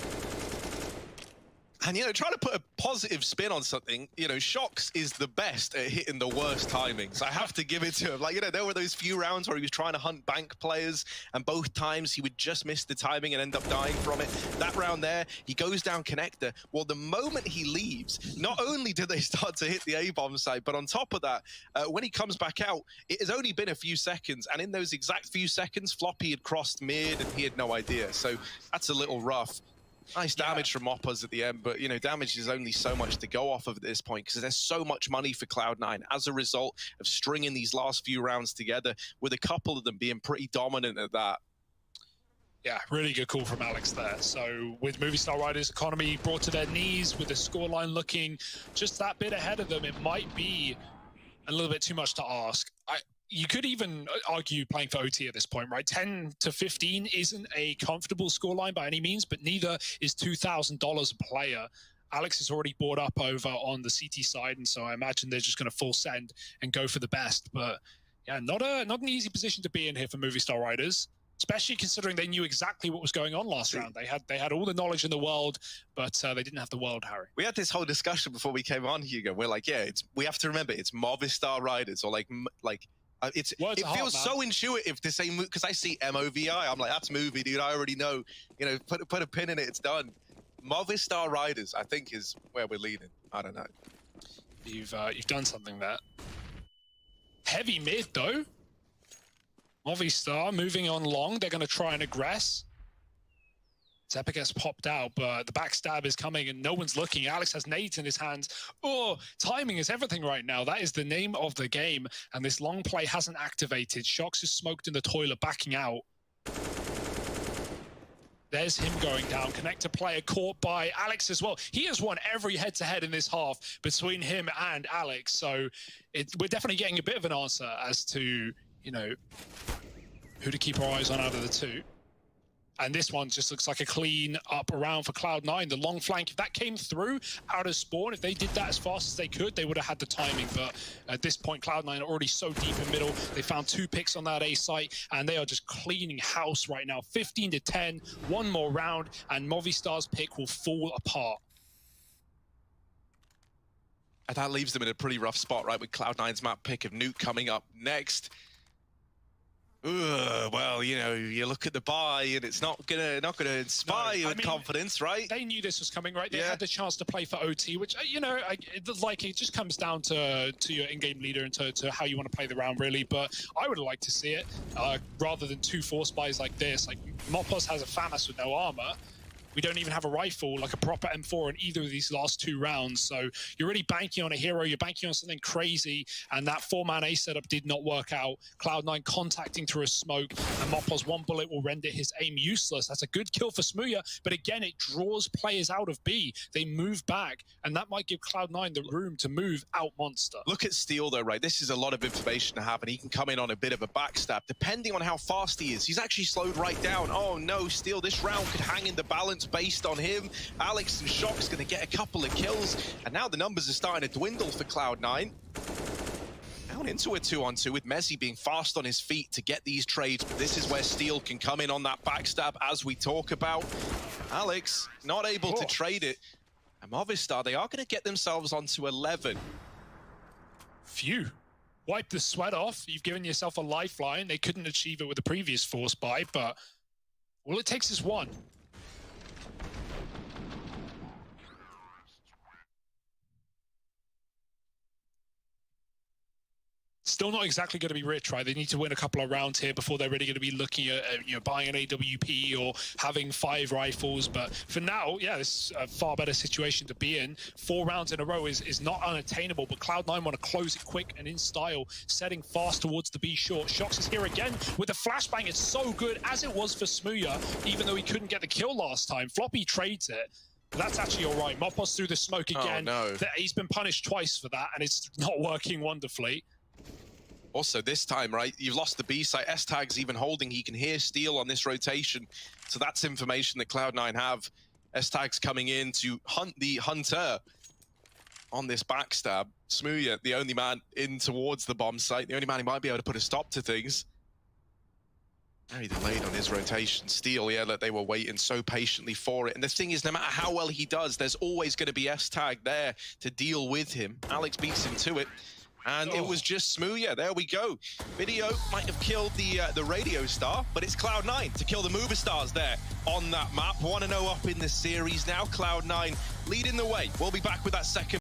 And, trying to put a positive spin on something, Shox is the best at hitting the worst timings. I have to give it to him. There were those few rounds where he was trying to hunt bank players, and both times he would just miss the timing and end up dying from it. That round there, he goes down connector. Well, the moment he leaves, not only do they start to hit the A-bomb site, but on top of that, when he comes back out, it has only been a few seconds, and in those exact few seconds, Floppy had crossed mid, and he had no idea. So that's a little rough. Nice damage from Oppas at the end, but, damage is only so much to go off of at this point because there's so much money for Cloud9 as a result of stringing these last few rounds together, with a couple of them being pretty dominant at that. Yeah, really good call from Alex there. So with Movistar Riders' economy brought to their knees, with the scoreline looking just that bit ahead of them, it might be a little bit too much to ask. You could even argue playing for OT at this point, right? 10 to 15 isn't a comfortable scoreline by any means, but neither is $2,000 a player. Alex is already bought up over on the CT side, and so I imagine they're just going to full send and go for the best. But yeah, not an easy position to be in here for Movistar Riders, especially considering they knew exactly what was going on last round. They had all the knowledge in the world, but they didn't have the world, Harry. We had this whole discussion before we came on, Hugo. We're like, we have to remember it's Movistar Riders, or it feels so intuitive to say, because I see MOVI, I'm like, that's movie, dude. I already know. Put a pin in it, it's done. Movistar Riders, I think, is where we're leading. I don't know. You've done something there. Heavy mid though. Movistar moving on long. They're going to try and aggress. Zeppa gets popped out, but the backstab is coming and no one's looking. Alex has nades in his hands. Oh, timing is everything right now. That is the name of the game. And this long play hasn't activated. Shox is smoked in the toilet, backing out. There's him going down. Connector player caught by Alex as well. He has won every head-to-head in this half between him and Alex. So we're definitely getting a bit of an answer as to, you know, who to keep our eyes on out of the two. And this one just looks like a clean up around for Cloud9. The long flank, if that came through out of spawn, if they did that as fast as they could, they would have had the timing. But at this point, Cloud9 are already so deep in middle. They found 2 picks on that A site, and they are just cleaning house right now. 15-10, one more round, and Movistar's pick will fall apart. And that leaves them in a pretty rough spot, right, with Cloud9's map pick of Nuke coming up next. Well, you know, you look at the buy and it's not gonna inspire you with confidence, right? They knew this was coming, right? They had the chance to play for OT, which, you know, it just comes down to your in-game leader and to how you want to play the round, really. But I would like to see it rather than 2 force buys like this. Like, Mopos has a FAMAS with no armor. We don't even have a rifle, like a proper M4 in either of these last 2 rounds. So you're really banking on a hero. You're banking on something crazy. And that 4-man A setup did not work out. Cloud9 contacting through a smoke. And Mopos 1 bullet will render his aim useless. That's a good kill for Smooya. But again, it draws players out of B. They move back. And that might give Cloud9 the room to move out Monster. Look at Steel, though, right? This is a lot of information to have. And he can come in on a bit of a backstab. Depending on how fast he is, he's actually slowed right down. Oh, no, Steel, this round could hang in the balance based on him. Alex and Shock's going to get a couple of kills, and now the numbers are starting to dwindle for Cloud9. Down into a 2-on-2 with Messi being fast on his feet to get these trades, but this is where Steel can come in on that backstab as we talk about. Alex not able to trade it, and Movistar, they are going to get themselves onto 11. Phew. Wipe the sweat off. You've given yourself a lifeline. They couldn't achieve it with the previous force buy, but all it takes is 1. Still not exactly going to be rich, right? They need to win a couple of rounds here before they're really going to be looking at, you know, buying an AWP or having 5 rifles. But for now, yeah, this is a far better situation to be in. 4 rounds in a row is not unattainable, but Cloud9 want to close it quick and in style, setting fast towards the B short. Shox is here again with the flashbang. It's so good, as it was for Smooya, even though he couldn't get the kill last time. Floppy trades it. But that's actually all right. Mopos through the smoke again. Oh, no. He's been punished twice for that, and it's not working wonderfully. Also, this time, right, you've lost the B site. S-Tag's even holding. He can hear Steel on this rotation. So that's information that Cloud9 have. S-Tag's coming in to hunt the Hunter on this backstab. Smooya, the only man in towards the bomb site. The only man who might be able to put a stop to things. Very delayed on his rotation. Steel, yeah, that they were waiting so patiently for it. And the thing is, no matter how well he does, there's always going to be S-Tag there to deal with him. Alex beats him to it. And it was just Smooya. There we go. Video might have killed the radio star, but it's Cloud9 to kill the Movistars there on that map. 1-0 up in the series now. Cloud9 leading the way. We'll be back with that second